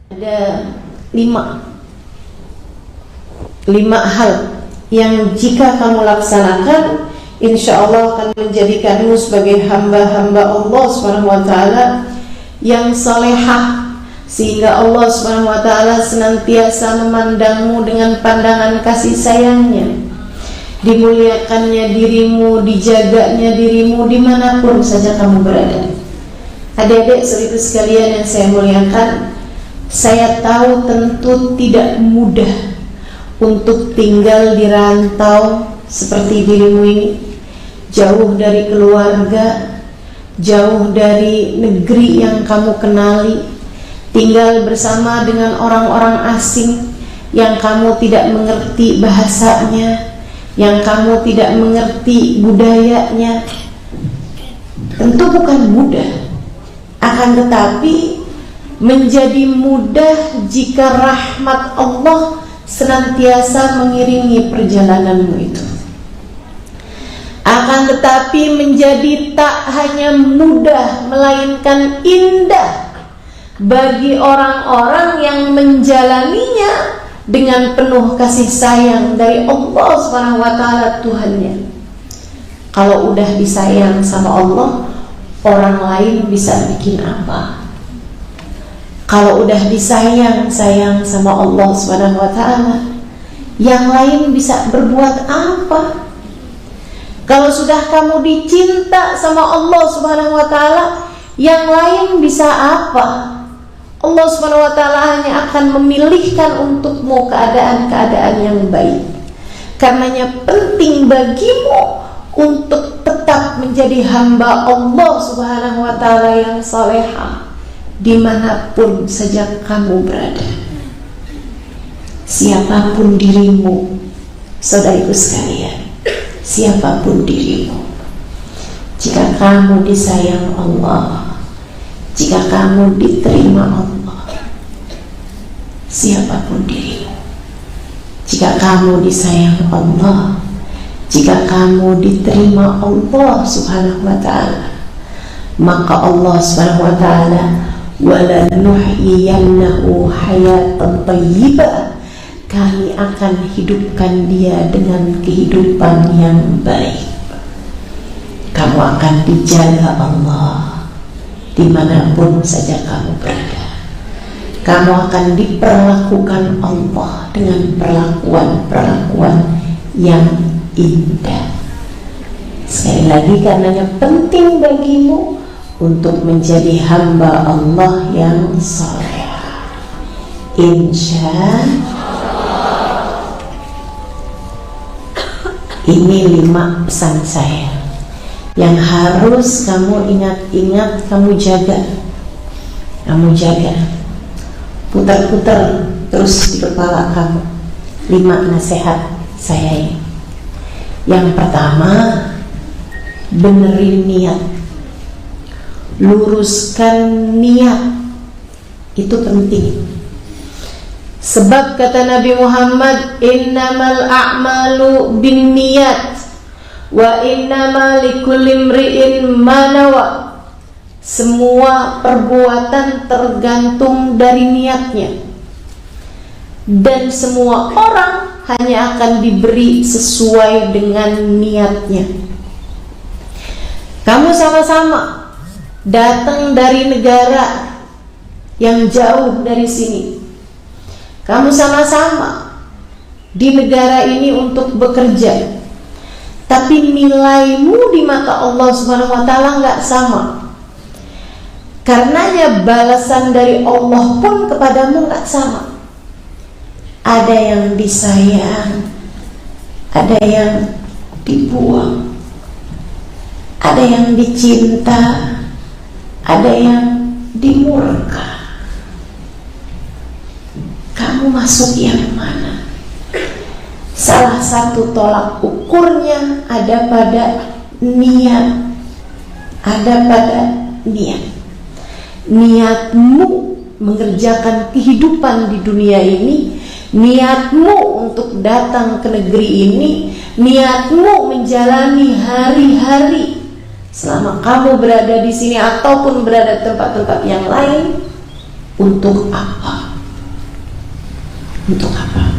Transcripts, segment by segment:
Ada lima hal yang jika kamu laksanakan, insya Allah akan menjadikanmu sebagai hamba-hamba Allah SWT yang salehah, sehingga Allah SWT senantiasa memandangmu dengan pandangan kasih sayangnya, dimuliakannya dirimu, dijaganya dirimu dimanapun saja kamu berada. Adik-adik saudaraku sekalian yang saya muliakan, saya tahu tentu tidak mudah untuk tinggal di rantau seperti dirimu ini, jauh dari keluarga, jauh dari negeri yang kamu kenali, tinggal bersama dengan orang-orang asing yang kamu tidak mengerti bahasanya, yang kamu tidak mengerti budayanya. Tentu bukan mudah, akan tetapi menjadi mudah jika rahmat Allah senantiasa mengiringi perjalananmu itu. Akan tetapi menjadi tak hanya mudah, melainkan indah bagi orang-orang yang menjalaninya dengan penuh kasih sayang dari Allah SWT Tuhannya. Kalau udah disayang sama Allah, orang lain bisa bikin apa? Kalau udah disayang sama Allah SWT, yang lain bisa berbuat apa? Kalau sudah kamu dicinta sama Allah SWT, yang lain bisa apa? Allah SWT hanya akan memilihkan untukmu keadaan-keadaan yang baik. Karenanya penting bagimu untuk tetap menjadi hamba Allah SWT yang salehah dimanapun saja kamu berada. Siapapun dirimu, saudariku sekalian, siapapun dirimu, jika kamu disayang Allah, jika kamu diterima Allah, siapapun dirimu, jika kamu disayang Allah, jika kamu diterima Allah Subhanahu wa ta'ala, maka Allah Subhanahu wa ta'ala walanuhyiyannahu hayatan thayyibah, kami akan hidupkan dia dengan kehidupan yang baik. Kamu akan dijaga Allah dimanapun saja kamu berada. Kamu akan diperlakukan Allah dengan perlakuan-perlakuan yang indah. Sekali lagi, karenanya penting bagimu untuk menjadi hamba Allah yang saleh. Insya Allah. Ini 5 pesan saya yang harus kamu ingat-ingat, kamu jaga. Kamu jaga, putar-putar terus di kepala kamu 5 nasihat saya ini. Yang pertama, benerin niat, luruskan niat, itu penting. Sebab kata Nabi Muhammad, innamal a'malu binniyat wa innamal likulli imri'in ma nawa. Semua perbuatan tergantung dari niatnya, dan semua orang hanya akan diberi sesuai dengan niatnya. Kamu sama-sama datang dari negara yang jauh dari sini. Kamu sama-sama di negara ini untuk bekerja, tapi nilaimu di mata Allah Subhanahu wa ta'ala nggak sama. Karenanya balasan dari Allah pun kepadamu nggak sama. Ada yang disayang, ada yang dibuang, ada yang dicinta, ada yang dimurka. Kamu masuk yang mana? Salah satu tolak ukurnya ada pada niat. Ada pada niat. Niatmu mengerjakan kehidupan di dunia ini, niatmu untuk datang ke negeri ini, niatmu menjalani hari-hari selama kamu berada di sini ataupun berada di tempat-tempat yang lain, untuk apa? Untuk apa?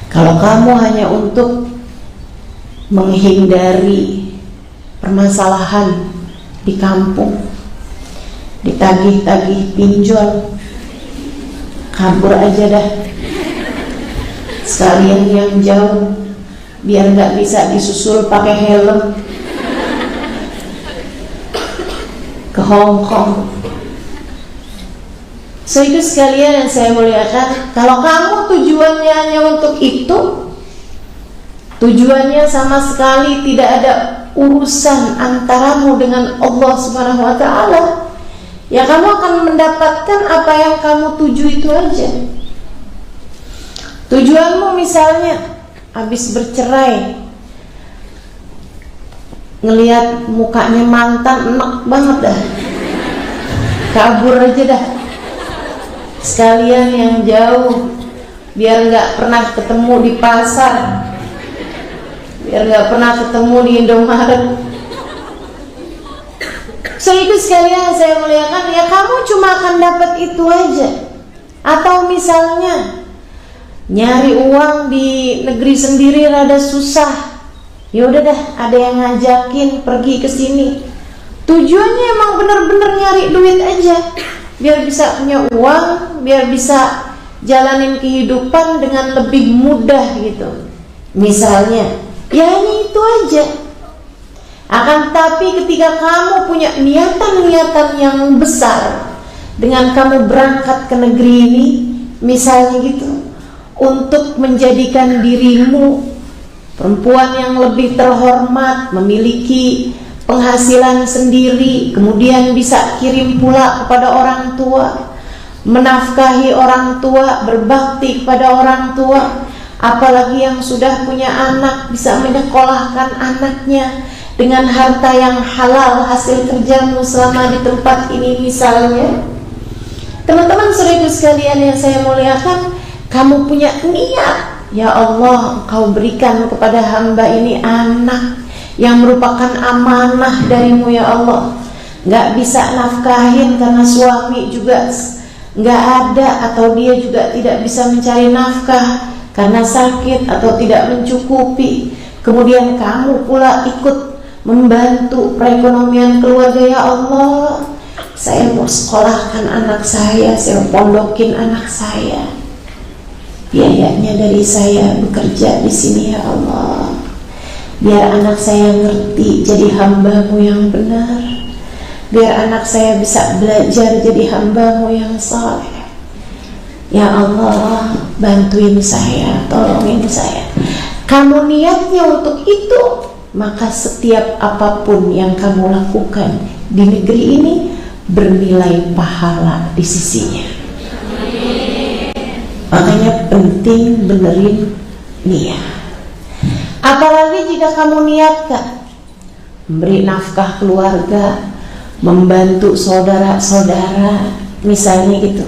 Kalau kamu hanya untuk menghindari permasalahan di kampung, ditagih-tagih pinjol, kabur aja dah. Sekalian yang jauh, biar nggak bisa disusul pakai helm ke Hong Kong. So itu sekalian yang saya muliakan, kalau kamu tujuannya hanya untuk itu, tujuannya sama sekali tidak ada urusan antaramu dengan Allah Subhanahu wa Ta'ala, ya kamu akan mendapatkan apa yang kamu tuju itu aja. Tujuanmu misalnya habis bercerai, ngelihat mukanya mantan enak banget dah, kabur aja dah. Sekalian yang jauh, biar nggak pernah ketemu di pasar, biar nggak pernah ketemu di Indomaret. So itu sekalian saya muliakan, ya kamu cuma akan dapat itu aja. Atau misalnya nyari uang di negeri sendiri rada susah, ya udah dah, ada yang ngajakin pergi ke sini. Tujuannya emang bener-bener nyari duit aja, biar bisa punya uang, biar bisa jalanin kehidupan dengan lebih mudah gitu. Misalnya, ya hanya itu aja. Akan tapi ketika kamu punya niatan-niatan yang besar dengan kamu berangkat ke negeri ini, misalnya gitu, untuk menjadikan dirimu perempuan yang lebih terhormat, memiliki penghasilan sendiri, kemudian bisa kirim pula kepada orang tua, menafkahi orang tua, berbakti kepada orang tua, apalagi yang sudah punya anak, bisa menyekolahkan anaknya dengan harta yang halal hasil kerjamu selama di tempat ini misalnya. Teman-teman saudara sekalian yang saya muliakan, kamu punya niat, ya Allah, Engkau berikan kepada hamba ini anak yang merupakan amanah darimu ya Allah. Gak bisa nafkahin karena suami juga gak ada, atau dia juga tidak bisa mencari nafkah karena sakit atau tidak mencukupi. Kemudian kamu pula ikut membantu perekonomian keluarga, ya Allah, saya mau sekolahkan anak saya pondokin anak saya, biayanya dari saya bekerja di sini ya Allah, biar anak saya ngerti jadi hamba-Mu yang benar, biar anak saya bisa belajar jadi hamba-Mu yang saleh. Ya Allah, bantuin saya, tolongin saya. Kamu niatnya untuk itu, maka setiap apapun yang kamu lakukan di negeri ini bernilai pahala di sisinya. Makanya penting benerin niat. Apalagi jika kamu niatkan memberi nafkah keluarga, membantu saudara-saudara, misalnya gitu,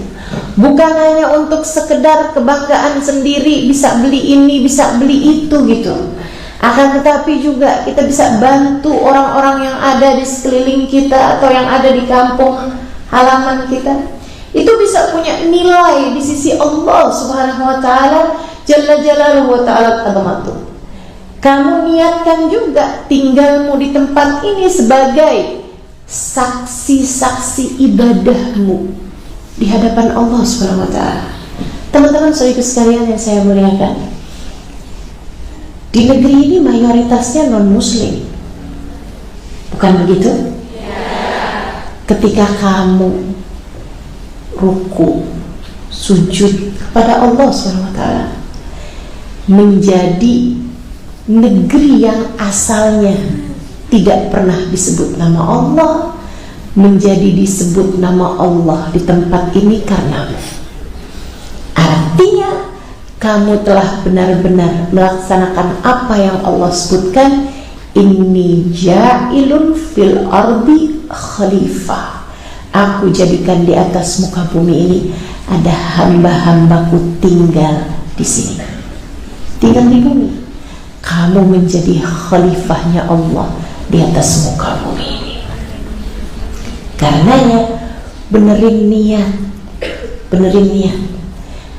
bukan hanya untuk sekedar kebanggaan sendiri, bisa beli ini, bisa beli itu gitu. Akan tetapi juga kita bisa bantu orang-orang yang ada di sekeliling kita atau yang ada di kampung halaman kita. Itu bisa punya nilai di sisi Allah Subhanahu wa Ta'ala Jalla Jalaluhu wa Ta'ala Azamatuh. Kamu niatkan juga tinggalmu di tempat ini sebagai saksi-saksi ibadahmu di hadapan Allah Subhanahu wa Ta'ala. Teman-teman saudara sekalian yang saya muliakan, di negeri ini mayoritasnya non-muslim, bukan begitu? Ketika kamu ruku, sujud kepada Allah SWT, menjadi negeri yang asalnya tidak pernah disebut nama Allah, menjadi disebut nama Allah di tempat ini karena artinya kamu telah benar-benar melaksanakan apa yang Allah sebutkan, inni ja'ilun fil ardi khalifah. Aku jadikan di atas muka bumi ini ada hamba-hambaku tinggal di sini, tinggal di bumi. Kamu menjadi khalifahnya Allah di atas muka bumi ini. Karenanya benerin niat, benerin niat.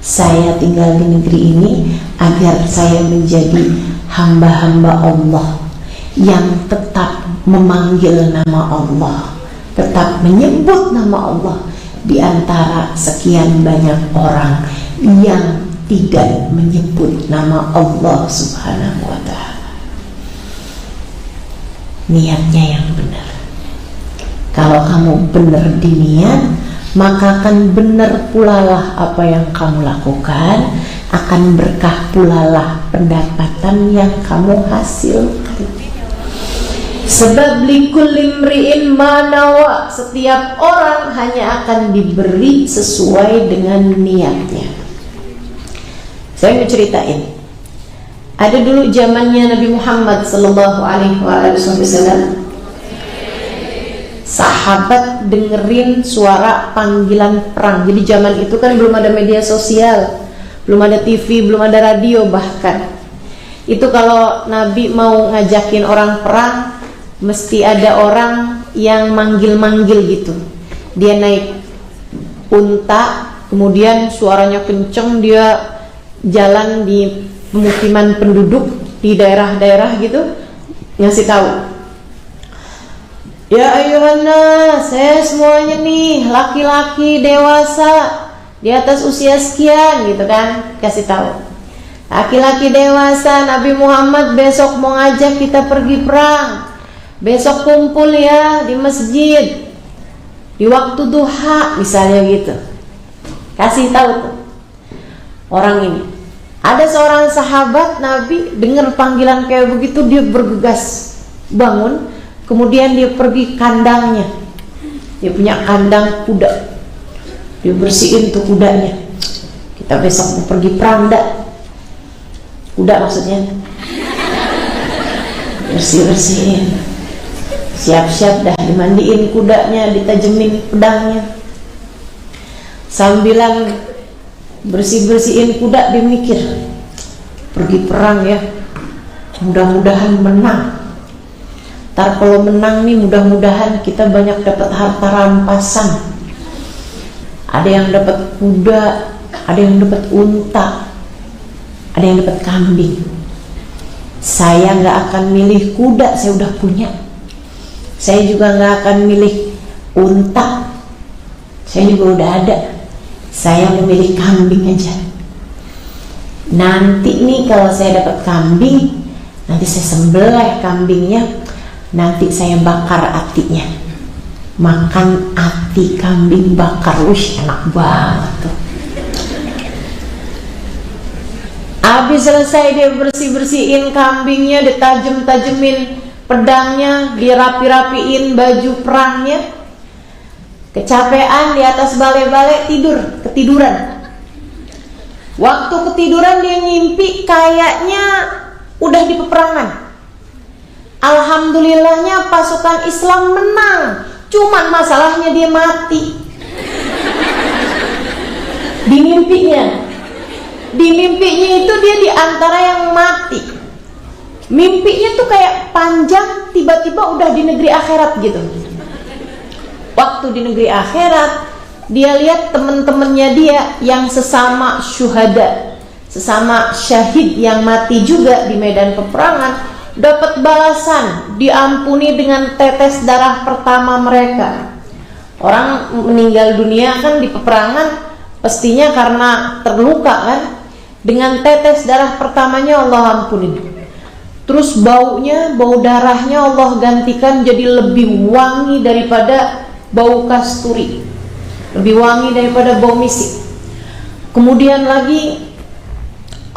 saya tinggal di negeri ini agar saya menjadi hamba-hamba Allah yang tetap memanggil nama Allah, tetap menyebut nama Allah di antara sekian banyak orang yang tidak menyebut nama Allah Subhanahu wa ta'ala. Niatnya yang benar. Kalau kamu benar di niat, maka akan benar pula lah apa yang kamu lakukan, akan berkah pula lah pendapatan yang kamu hasilkan. Sebab likulli imri'in ma nawa, setiap orang hanya akan diberi sesuai dengan niatnya. Saya mau ceritain. Ada dulu zamannya Nabi Muhammad sallallahu alaihi wasallam, sahabat dengerin suara panggilan perang. Jadi zaman itu kan belum ada media sosial, belum ada TV, belum ada radio bahkan. Itu kalau Nabi mau ngajakin orang perang, mesti ada orang yang manggil-manggil gitu. Dia naik unta, kemudian suaranya kenceng, dia jalan di pemukiman penduduk di daerah-daerah gitu, ngasih tahu, ya ayuhan nas, saya semuanya nih laki-laki dewasa di atas usia sekian gitu kan, kasih tahu. Laki-laki dewasa, Nabi Muhammad besok mau ngajak kita pergi perang. Besok kumpul ya di masjid di waktu duha misalnya gitu. Kasih tahu tuh orang ini. Ada seorang sahabat Nabi dengar panggilan kayak begitu, dia bergegas bangun, kemudian dia pergi kandangnya. Dia punya kandang kuda, dia bersihin tuh kudanya. Kita besok mau pergi perang dah. Kuda maksudnya. Bersih-bersihin, siap-siap dah, dimandiin kudanya, ditajemin pedangnya. Sambilan bersih-bersihin kuda, dia mikir, pergi perang ya, mudah-mudahan menang. Ntar kalau menang nih, mudah-mudahan kita banyak dapat harta rampasan. Ada yang dapat kuda, ada yang dapat unta, ada yang dapat kambing. Saya nggak akan milih kuda, saya udah punya. Saya juga nggak akan milih unta, saya juga udah ada. Saya memilih kambing aja. Nanti nih kalau saya dapat kambing, nanti saya sembelih kambingnya, nanti saya bakar atinya, makan ati kambing bakar. Wih, enak banget tuh. Habis selesai dia bersih-bersihin kambingnya, ditajem-tajemin pedangnya, dirapi-rapiin baju perangnya. Kecapean di atas balai-balai, ketiduran. Waktu ketiduran dia ngimpi kayaknya udah di peperangan. Alhamdulillahnya pasukan Islam menang, cuman masalahnya dia mati. Di mimpinya itu dia di antara yang mati. Mimpinya tuh kayak panjang, tiba-tiba udah di negeri akhirat gitu. Waktu di negeri akhirat, dia lihat teman-temannya dia yang sesama syuhada, sesama syahid yang mati juga di medan peperangan, dapat balasan, diampuni dengan tetes darah pertama mereka. Orang meninggal dunia kan di peperangan pastinya karena terluka kan. Dengan tetes darah pertamanya Allah ampuni. Terus bau darahnya Allah gantikan jadi lebih wangi daripada bau kasturi, lebih wangi daripada bau misik. Kemudian lagi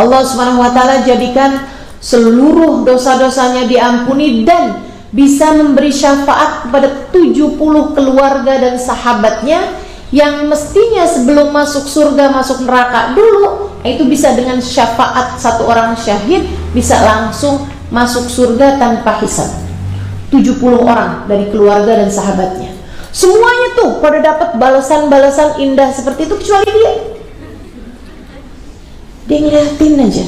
Allah Subhanahu wa ta'ala jadikan seluruh dosa-dosanya diampuni dan bisa memberi syafaat kepada 70 keluarga dan sahabatnya yang mestinya sebelum masuk surga masuk neraka dulu. Itu bisa dengan syafaat satu orang syahid bisa langsung masuk surga tanpa hisab. 70 orang dari keluarga dan sahabatnya, semuanya tuh pada dapat balasan-balasan indah seperti itu kecuali dia. Dia ngeliatin aja,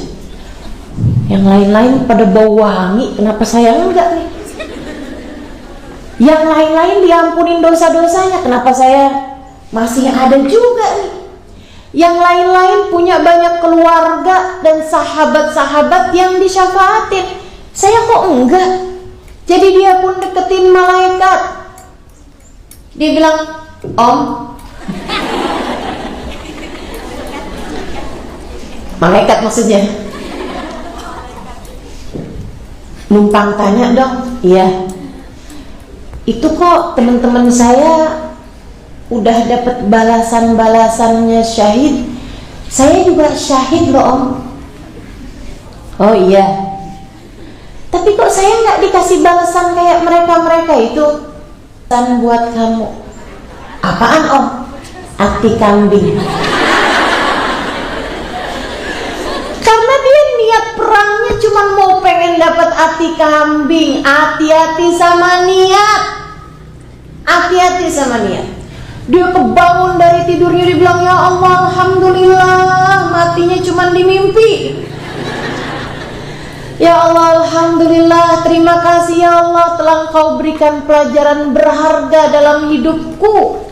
yang lain-lain pada bau wangi, kenapa saya enggak nih? Yang lain-lain diampunin dosa-dosanya, kenapa saya masih ada juga nih? Yang lain-lain punya banyak keluarga dan sahabat-sahabat yang disyafaatin. Saya kok enggak? Jadi dia pun deketin malaikat. Dia bilang, "Om." Malaikat maksudnya. Numpang tanya dong. Iya. Itu kok teman-teman saya udah dapat balasan-balasannya syahid. Saya juga syahid loh, Om. Oh iya. Tapi kok saya nggak dikasih balasan kayak mereka-mereka itu? Dan buat kamu. Apaan, Om? Ati kambing. Karena dia niat perangnya cuma mau pengen dapat ati kambing. Hati-hati sama niat. Hati-hati sama niat. Dia kebangun dari tidurnya, dia bilang, "Ya Allah, alhamdulillah, matinya cuma di mimpi. Ya Allah, alhamdulillah, terima kasih ya Allah telah Engkau berikan pelajaran berharga dalam hidupku.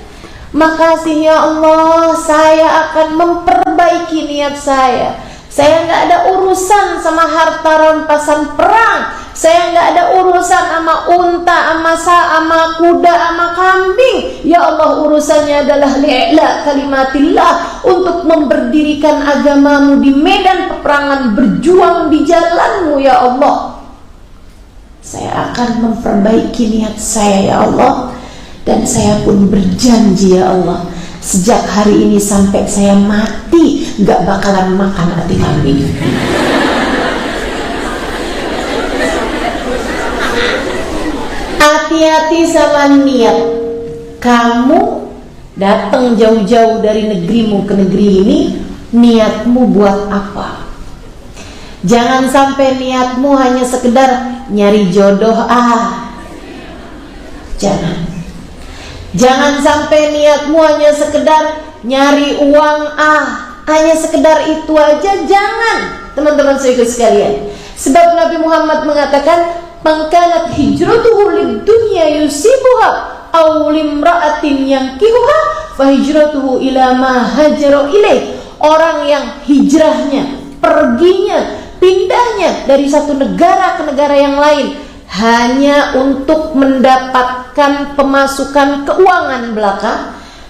Makasih ya Allah, saya akan memperbaiki niat saya. Saya nggak ada urusan sama harta rampasan perang. Saya nggak ada urusan sama unta, sama kuda, sama kambing. Ya Allah, urusannya adalah li'la kalimatillah, untuk memberdirikan agamamu di medan peperangan, berjuang di jalanmu ya Allah. Saya akan memperbaiki niat saya ya Allah. Dan saya pun berjanji ya Allah, sejak hari ini sampai saya mati nggak bakalan makan hati kambing." Hati-hati sama niat. Kamu datang jauh-jauh dari negerimu ke negeri ini, niatmu buat apa? Jangan sampai niatmu hanya sekedar nyari jodoh. Jangan sampai niatmu hanya sekedar nyari uang. Hanya sekedar itu aja, jangan, teman-teman sekalian. Sebab Nabi Muhammad mengatakan, "Man kanat hijratuhu lid-dunya yusibuha aw limra'atin yankihuha fa hijratuhu ila ma hajara ilaih." Orang yang hijrahnya, perginya, pindahnya dari satu negara ke negara yang lain hanya untuk mendapatkan pemasukan keuangan belaka,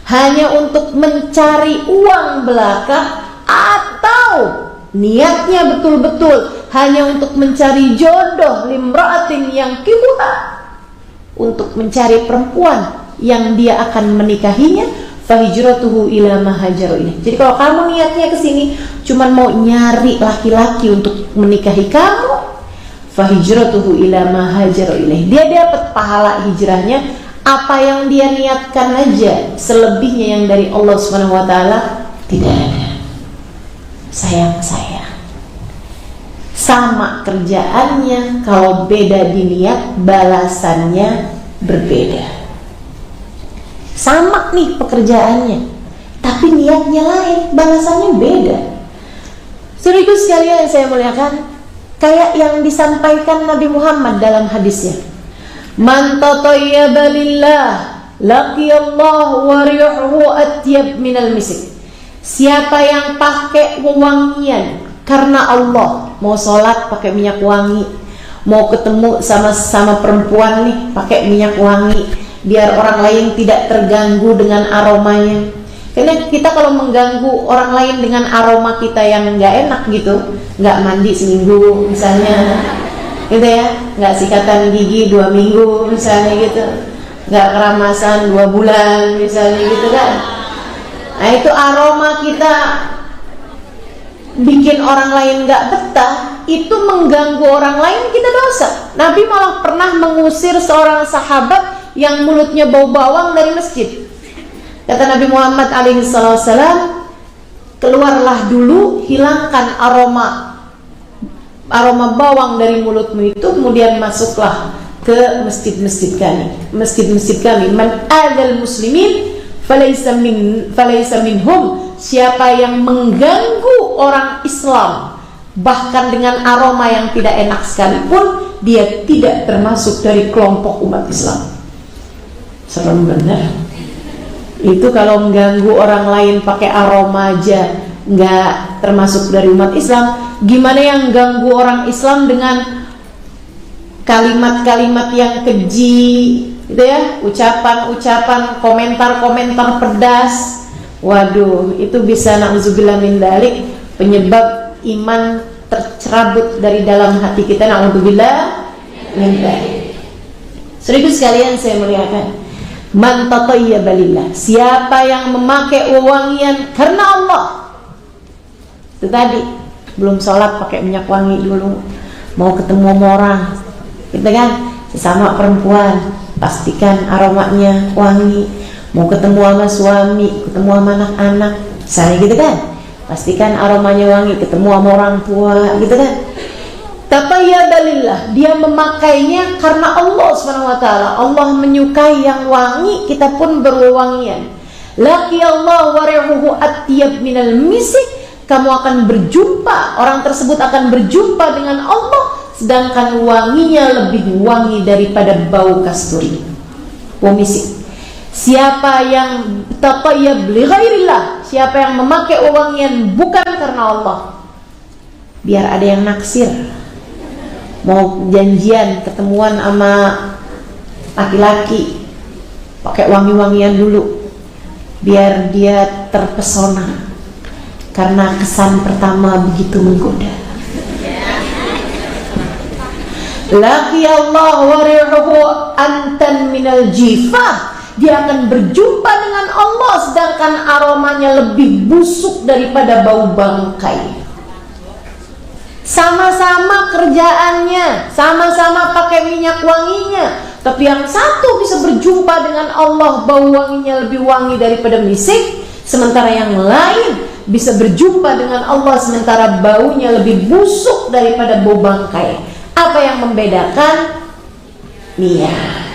hanya untuk mencari uang belaka, atau niatnya betul-betul hanya untuk mencari jodoh, limra'atin yang kihuha, untuk mencari perempuan yang dia akan menikahinya, fahijratuhu ila ma hajara ilaih. Jadi kalau kamu niatnya ke sini cuman mau nyari laki-laki untuk menikahi kamu, fahijratuhu ila ma hajara ilaih. Dia dapat pahala hijrahnya apa yang dia niatkan aja. Selebihnya yang dari Allah Subhanahu wa taala tidak ada. Sayang saya. Sama kerjaannya, kalau beda di niat, balasannya berbeda. Sama nih pekerjaannya, tapi niatnya lain, balasannya beda. Saudaraku sekalian yang saya muliakan, kayak yang disampaikan Nabi Muhammad dalam hadisnya, "Man tatayyaba lillah laqiyallahu wa rihuhu atyab minal misik." Siapa yang pakai wewangian karena Allah, mau sholat pakai minyak wangi, mau ketemu sama perempuan nih pakai minyak wangi, biar orang lain tidak terganggu dengan aromanya. Karena kita kalau mengganggu orang lain dengan aroma kita yang nggak enak gitu, nggak mandi seminggu misalnya, gitu ya, nggak sikatan gigi 2 minggu misalnya gitu, nggak keramasan 2 bulan misalnya gitu kan. Nah itu aroma kita bikin orang lain gak betah, itu mengganggu orang lain, kita dosa. Nabi malah pernah mengusir seorang sahabat yang mulutnya bau bawang dari masjid. Kata Nabi Muhammad alaihissalam, "Keluarlah dulu, hilangkan aroma bawang dari mulutmu itu, kemudian masuklah ke masjid-masjid kami. Man adal muslimin falaysa minhum." Siapa yang mengganggu orang Islam bahkan dengan aroma yang tidak enak sekalipun, dia tidak termasuk dari kelompok umat Islam. Serem benar. Itu kalau mengganggu orang lain pakai aroma aja nggak termasuk dari umat Islam, gimana yang ganggu orang Islam dengan kalimat-kalimat yang keji gitu ya, ucapan-ucapan, komentar-komentar pedas. Waduh, itu bisa na'udzubillah min dzalik, penyebab iman tercerabut dari dalam hati kita, na'udzubillah min dzalik. Saudaraku sekalian saya muliakan, man tatayyaba lillah, siapa yang memakai wewangian karena Allah. Itu tadi, belum sholat pakai minyak wangi dulu, mau ketemu sama orang gitu kan, sesama perempuan pastikan aromanya wangi, mau ketemu sama suami, ketemu sama anak-anak misalnya gitu kan, pastikan aromanya wangi, ketemu sama orang tua gitu kan. Tatayyaba lillah, dia memakainya karena Allah SWT. Allah menyukai yang wangi, kita pun berwewangian. Laqi Allah wa rihuhu atyab minal misik, kamu akan berjumpa, orang tersebut akan berjumpa dengan Allah sedangkan wanginya lebih wangi daripada bau kasturi, bau misik. Siapa yang tatayyab li ghairillah, siapa yang memakai wewangian bukan karena Allah, biar ada yang naksir, mau janjian ketemuan sama laki-laki pakai wangi-wangian dulu biar dia terpesona karena kesan pertama begitu menggoda. Laqi Allah wa rihuhu antan minal jifah, dia akan berjumpa dengan Allah sedangkan aromanya lebih busuk daripada bau bangkai. Sama-sama kerjaannya, sama-sama pakai minyak wanginya, tapi yang satu bisa berjumpa dengan Allah, bau wanginya lebih wangi daripada misik, sementara yang lain bisa berjumpa dengan Allah sementara baunya lebih busuk daripada bau bangkai. Apa yang membedakan? Niat.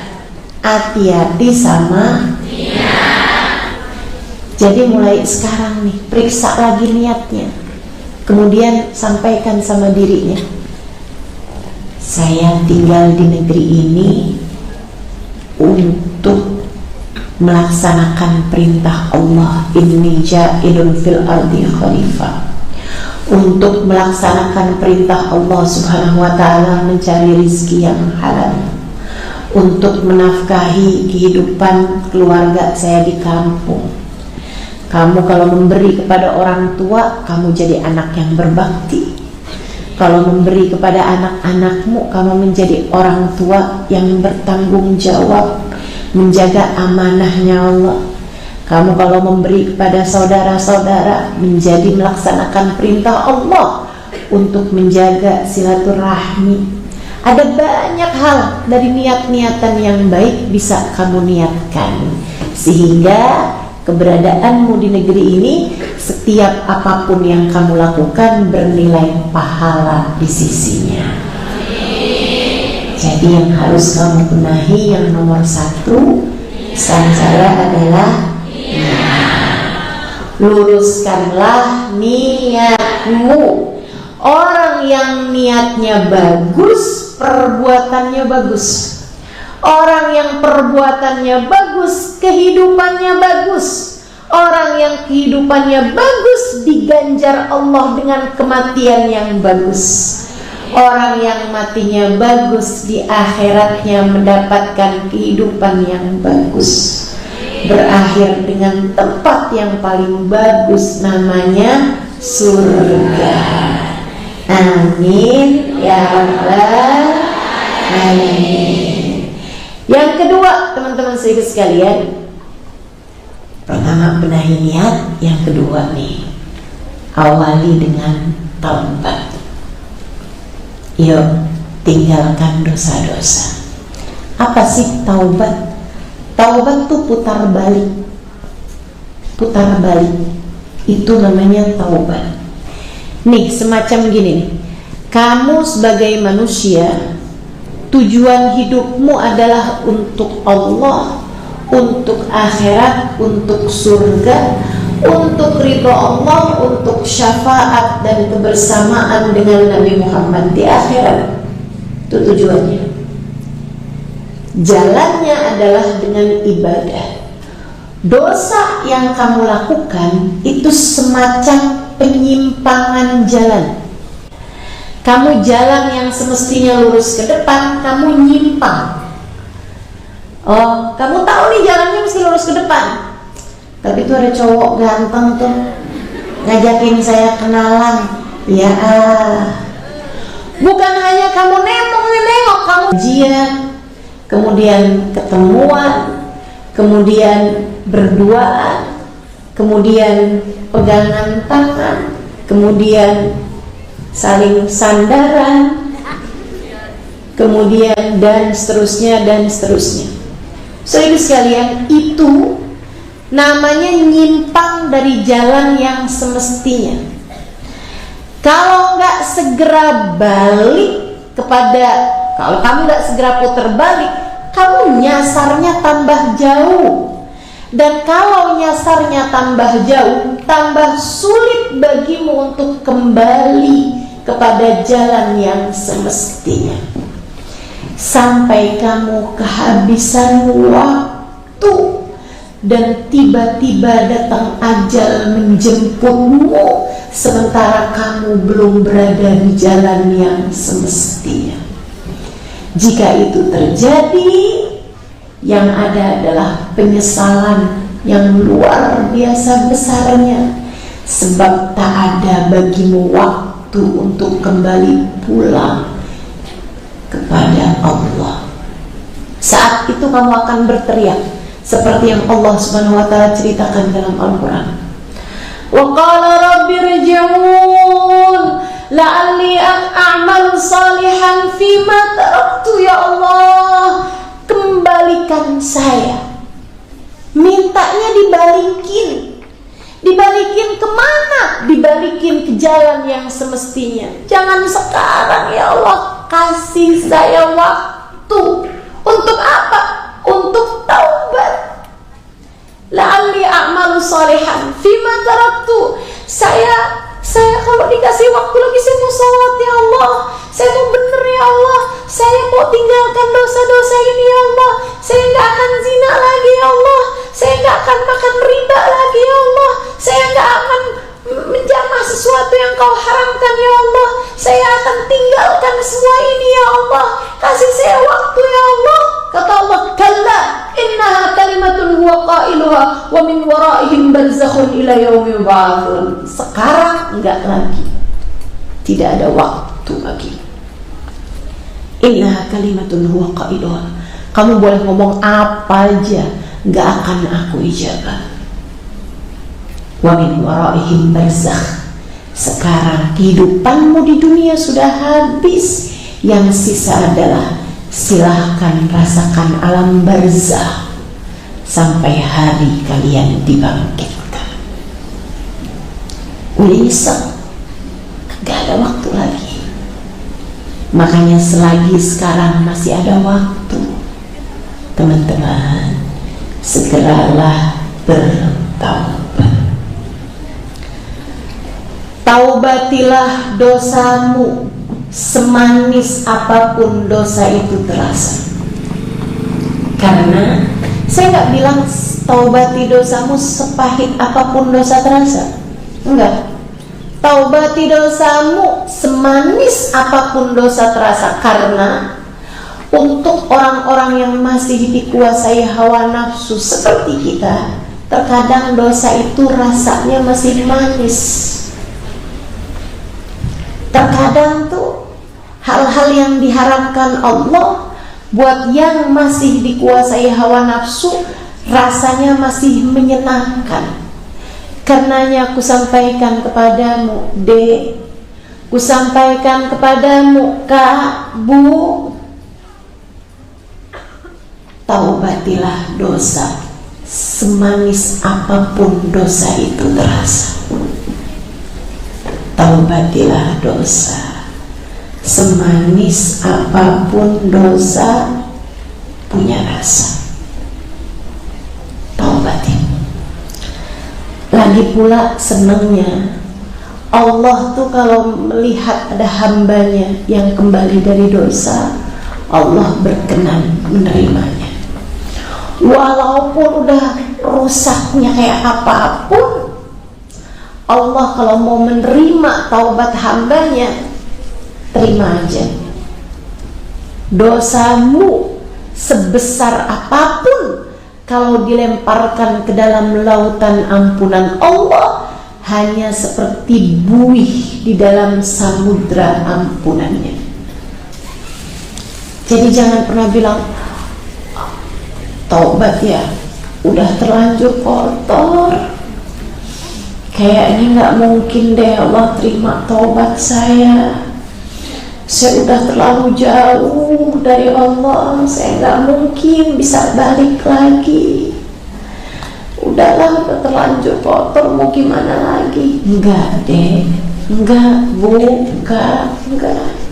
Hati-hati sama niat. Jadi mulai sekarang nih, periksa lagi niatnya. Kemudian sampaikan sama dirinya, saya tinggal di negeri ini untuk melaksanakan perintah Allah, inni ja'ilun fil ardi khalifah, untuk melaksanakan perintah Allah Subhanahu wa ta'ala, mencari rizki yang halal, untuk menafkahi kehidupan keluarga saya di kampung. Kamu kalau memberi kepada orang tua, kamu jadi anak yang berbakti. Kalau memberi kepada anak-anakmu, kamu menjadi orang tua yang bertanggung jawab, menjaga amanahnya Allah. Kamu kalau memberi kepada saudara-saudara, menjadi melaksanakan perintah Allah untuk menjaga silaturahmi. Ada banyak hal dari niat-niatan yang baik bisa kamu niatkan, sehingga keberadaanmu di negeri ini, setiap apapun yang kamu lakukan bernilai pahala di sisinya. Jadi yang harus kamu benahi, yang nomor satu, saja adalah luruskanlah niatmu. Orang yang niatnya bagus, perbuatannya bagus. Orang yang perbuatannya bagus, kehidupannya bagus. Orang yang kehidupannya bagus, diganjar Allah dengan kematian yang bagus. Orang yang matinya bagus, di akhiratnya mendapatkan kehidupan yang bagus, berakhir dengan tempat yang paling bagus, namanya surga. Amin ya rabbal alamin. Yang kedua, teman-teman sekalian, pertama benahi niat, yang kedua nih, awali dengan taubat. Yuk, tinggalkan dosa-dosa. Apa sih taubat? Taubat tuh putar balik. Putar balik, itu namanya taubat. Nih, semacam gini nih, kamu sebagai manusia, tujuan hidupmu adalah untuk Allah, untuk akhirat, untuk surga, untuk ridho Allah, untuk syafaat dan kebersamaan dengan Nabi Muhammad di akhirat. Itu tujuannya. Jalannya adalah dengan ibadah. dosa yang kamu lakukan itu semacam penyimpangan jalan. Kamu jalan yang semestinya lurus ke depan, kamu nyimpang. Oh, kamu tahu nih jalannya mesti lurus ke depan, tapi itu ada cowok ganteng tuh ngajakin saya kenalan. Ya, bukan hanya kamu nengok, kamu ujian, kemudian ketemuan, kemudian berduaan, kemudian pegangan tangan, kemudian saling sandaran, kemudian dan seterusnya dan seterusnya. Saudara sekalian, itu namanya nyimpang dari jalan yang semestinya. Kalau nggak segera balik kalau kamu nggak segera putar balik, kamu nyasarnya tambah jauh. Dan kalau nyasarnya tambah jauh, tambah sulit bagimu untuk kembali kepada jalan yang semestinya. Sampai kamu kehabisan waktu dan tiba-tiba datang ajal menjemputmu, sementara kamu belum berada di jalan yang semestinya. Jika itu terjadi, yang ada adalah penyesalan yang luar biasa besarnya, sebab tak ada bagimu waktu untuk kembali pulang kepada Allah. Saat itu kamu akan berteriak seperti yang Allah Subhanahu wa taala ceritakan dalam Al-Qur'an. Wa qala rabbi irji'un la'alli a'malu salihan fima taraktu. Ya Allah, kembalikan saya. Mintanya dibalikin kemana? Dibalikin ke jalan yang semestinya. Jangan sekarang ya Allah, kasih saya waktu. Untuk apa? Untuk taubat. La'alli a'malu salihan fima taraktu. Saya kalau dikasih waktu lagi, saya mau sholat ya Allah, saya mau bener ya Allah, saya mau tinggalkan dosa-dosa ini ya Allah, saya gak akan zina lagi ya Allah, saya gak akan makan riba lagi ya Allah, saya gak akan menjamah sesuatu yang kau haramkan ya Allah, saya akan tinggalkan semua ini ya Allah, kasih saya waktu ya Allah. Kata Allah, kalla innaha kalimatun huwa qailuha wa min waraihim barzakhun ila yaumi yub'atsun. Sekarang enggak lagi, tidak ada waktu lagi. Innaha kalimatun huwa qailuha. Kamu boleh ngomong apa aja, enggak akan aku ijabah. Wa min waraihim barzakh. Sekarang kehidupanmu di dunia sudah habis, yang sisa adalah silahkan rasakan alam barzah sampai hari kalian dibangkitkan. Udah nyesel, gak ada waktu lagi. Makanya selagi sekarang masih ada waktu, teman-teman, segeralah bertaubat. Taubatilah dosamu, semanis apapun dosa itu terasa. Karena saya nggak bilang taubati dosamu sepahit apapun dosa terasa, enggak. Taubati dosamu semanis apapun dosa terasa. Karena untuk orang-orang yang masih dikuasai hawa nafsu seperti kita, terkadang dosa itu rasanya masih manis. Terkadang tuh hal-hal yang diharamkan Allah buat yang masih dikuasai hawa nafsu rasanya masih menyenangkan. Karenanya aku sampaikan kepadamu, Dek, ku sampaikan kepadamu, Kak, Bu, taubatilah dosa semanis apapun dosa itu terasa. Taubatilah dosa semanis apapun dosa punya rasa. Taubatin. Lagi pula senangnya Allah tuh kalau melihat ada hambanya yang kembali dari dosa, Allah berkenan menerimanya. Walaupun udah rusaknya kayak apapun, Allah kalau mau menerima taubat hambanya, terima aja. Dosamu sebesar apapun, kalau dilemparkan ke dalam lautan ampunan Allah, hanya seperti buih di dalam samudra ampunannya. Jadi jangan pernah bilang, taubat ya udah terlanjur kotor, kayaknya nggak mungkin deh Allah terima taubat saya udah terlalu jauh dari Allah, saya nggak mungkin bisa balik lagi, udahlah udah terlanjur kotor, mau gimana lagi. Enggak deh, enggak bu, enggak.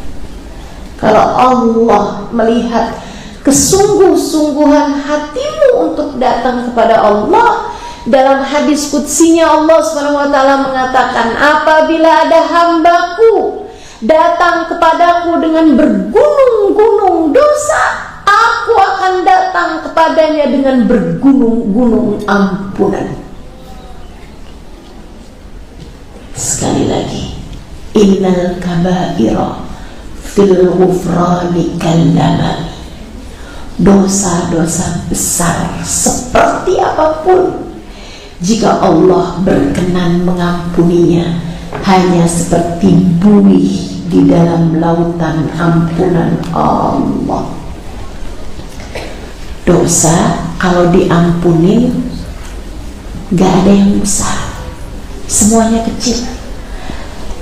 Kalau Allah melihat kesungguh-sungguhan hatimu untuk datang kepada Allah, dalam hadis qudsinya Allah SWT mengatakan, apabila ada hambaku datang kepadaku dengan bergunung-gunung dosa, aku akan datang kepadanya dengan bergunung-gunung ampunan. Sekali lagi, innal kaba'ira fil ghufrani kallamani. Dosa-dosa besar seperti apapun, jika Allah berkenan mengampuninya, hanya seperti buih di dalam lautan ampunan Allah. Dosa kalau diampunin gak ada yang besar, semuanya kecil.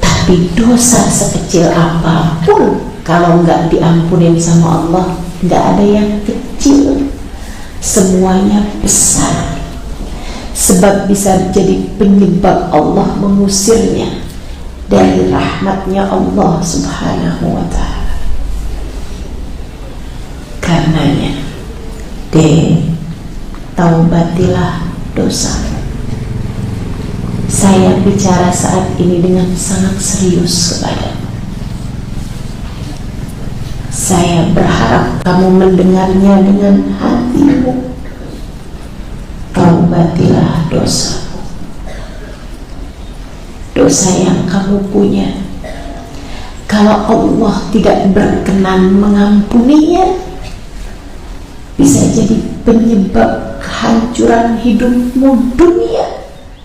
Tapi dosa sekecil apapun, kalau gak diampunin sama Allah, gak ada yang kecil, semuanya besar. Sebab bisa jadi penyebab Allah mengusirnya dari rahmatnya Allah Subhanahu wa ta'ala. Karenanya, taubatilah dosa. Saya bicara saat ini dengan sangat serius kepadamu. Saya berharap kamu mendengarnya dengan hatimu. Taubatilah dosamu, dosa yang kamu punya. Kalau Allah tidak berkenan mengampuninya, bisa jadi penyebab kehancuran hidupmu dunia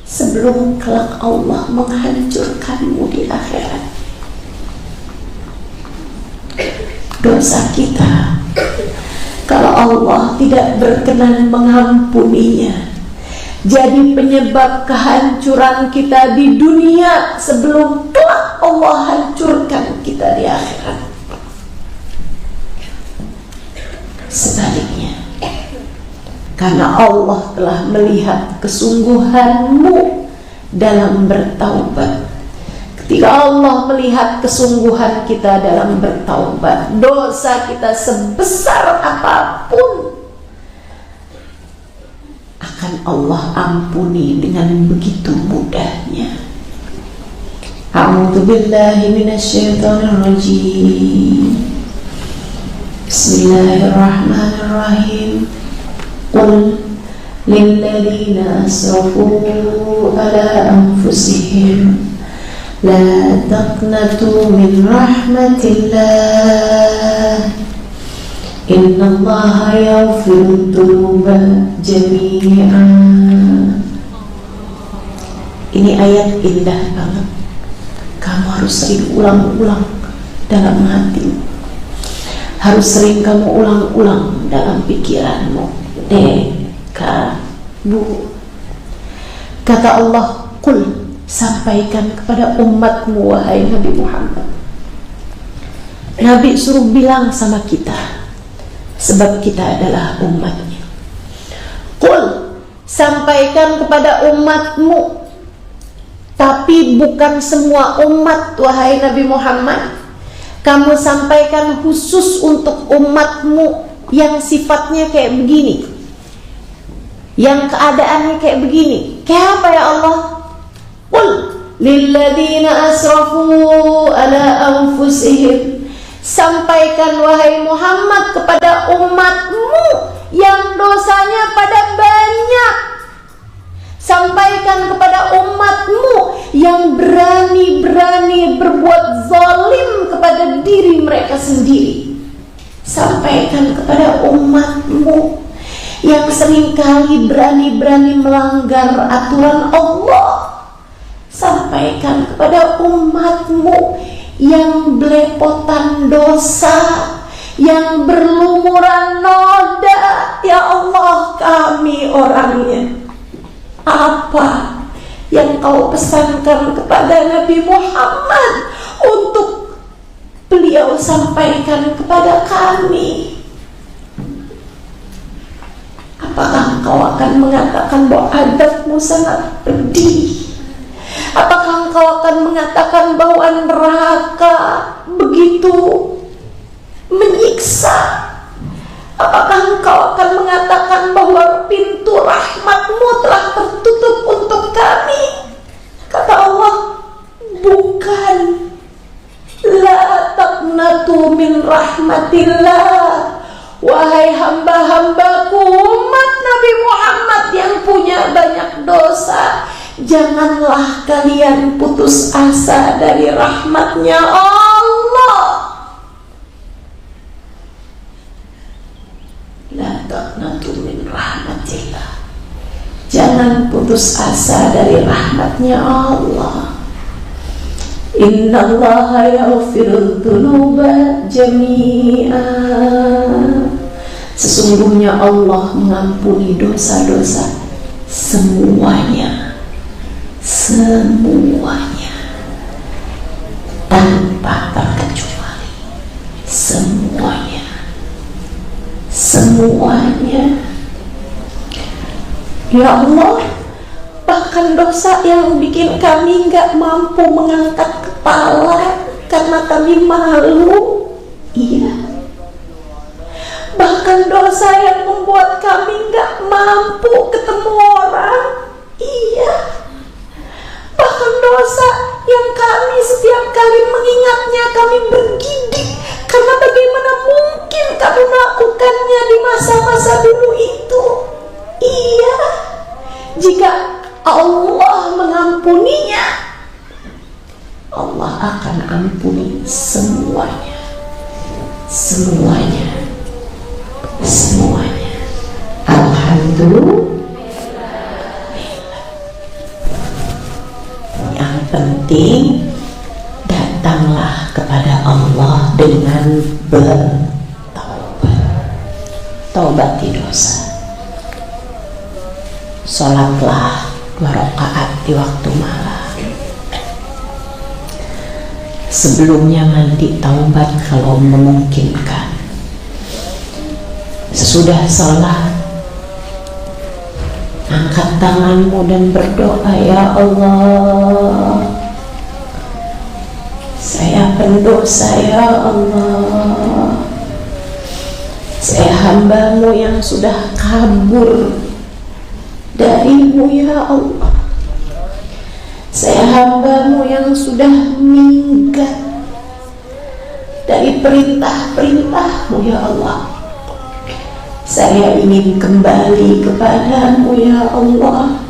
sebelum kelak Allah menghancurkanmu di akhirat. Dosa kita, kalau Allah tidak berkenan mengampuninya, jadi penyebab kehancuran kita di dunia sebelum kelak Allah hancurkan kita di akhirat. Sebaliknya, karena Allah telah melihat kesungguhanmu dalam bertaubat. Ketika Allah melihat kesungguhan kita dalam bertaubat, dosa kita sebesar apapun akan Allah ampuni dengan begitu mudahnya. A'udzu billahi minasyaitonir rajim. Bismillahirrahmanirrahim. Qul lilladzina asrafu ala anfusihim la taqnatu min rahmatillah, innallaha yaghfiru dzunuba jami'an. Ini ayat indah banget. Kamu harus sering ulang-ulang dalam hatimu, harus sering kamu ulang-ulang dalam pikiranmu. Kata Allah, qul, sampaikan kepada umatmu wahai Nabi Muhammad. Nabi suruh bilang sama kita, sebab kita adalah umatnya. Qul, sampaikan kepada umatmu. Tapi bukan semua umat wahai Nabi Muhammad. Kamu sampaikan khusus untuk umatmu yang sifatnya kayak begini, yang keadaannya kayak begini. Kayak apa ya Allah? Qul lilladzina asrafu ala anfusihim, sampaikan wahai Muhammad kepada umatmu yang dosa semuanya pada banyak. Sampaikan kepada umatmu yang berani-berani berbuat zalim kepada diri mereka sendiri. Sampaikan kepada umatmu yang seringkali berani-berani melanggar aturan Allah. Sampaikan kepada umatmu yang belepotan dosa, yang berlumuran noda. Ya Allah, kami orangnya. Apa yang kau pesankan kepada Nabi Muhammad untuk beliau sampaikan kepada kami? Apakah engkau akan mengatakan bahwa adabmu sangat pedih? Apakah engkau akan mengatakan bahwa neraka begitu menyiksa? Apakah engkau akan mengatakan bahwa pintu rahmatmu telah tertutup untuk kami? Kata Allah, bukan. La taqnatu min rahmatillah. Wahai hamba-hambaku, umat Nabi Muhammad yang punya banyak dosa, janganlah kalian putus asa dari rahmatnya Allah. La taqnatu min rahmatillah. Jangan putus asa dari rahmatnya Allah. Innallaha yaghfiru dzunuba jami'a. Sesungguhnya Allah mengampuni dosa-dosa semuanya. Semuanya, tanpa terkecuali. Semuanya. Semuanya. Ya Allah, bahkan dosa yang bikin kami gak mampu mengangkat kepala karena kami malu. Iya. Bahkan dosa yang membuat kami gak mampu ketemu orang. Iya. Bahkan dosa yang kami setiap kali mengingatnya kami bergidik, karena bagaimana mungkin kami melakukannya di masa-masa dulu itu. Iya. Jika Allah mengampuninya, Allah akan ampuni semuanya. Semuanya. Semuanya. Alhamdulillah. Yang penting, datanglah kepada Allah dengan bertaubat. Taubati dosa. Sholatlah 2 rakaat di waktu malam. Sebelumnya mandi taubat kalau memungkinkan. Sesudah sholat, angkat tanganmu dan berdoa, ya Allah, saya pendosa, ya Allah, saya hambamu yang sudah kabur darimu, ya Allah, saya hambamu yang sudah minggat dari perintah-perintahmu, ya Allah. Saya ingin kembali kepadamu, ya Allah.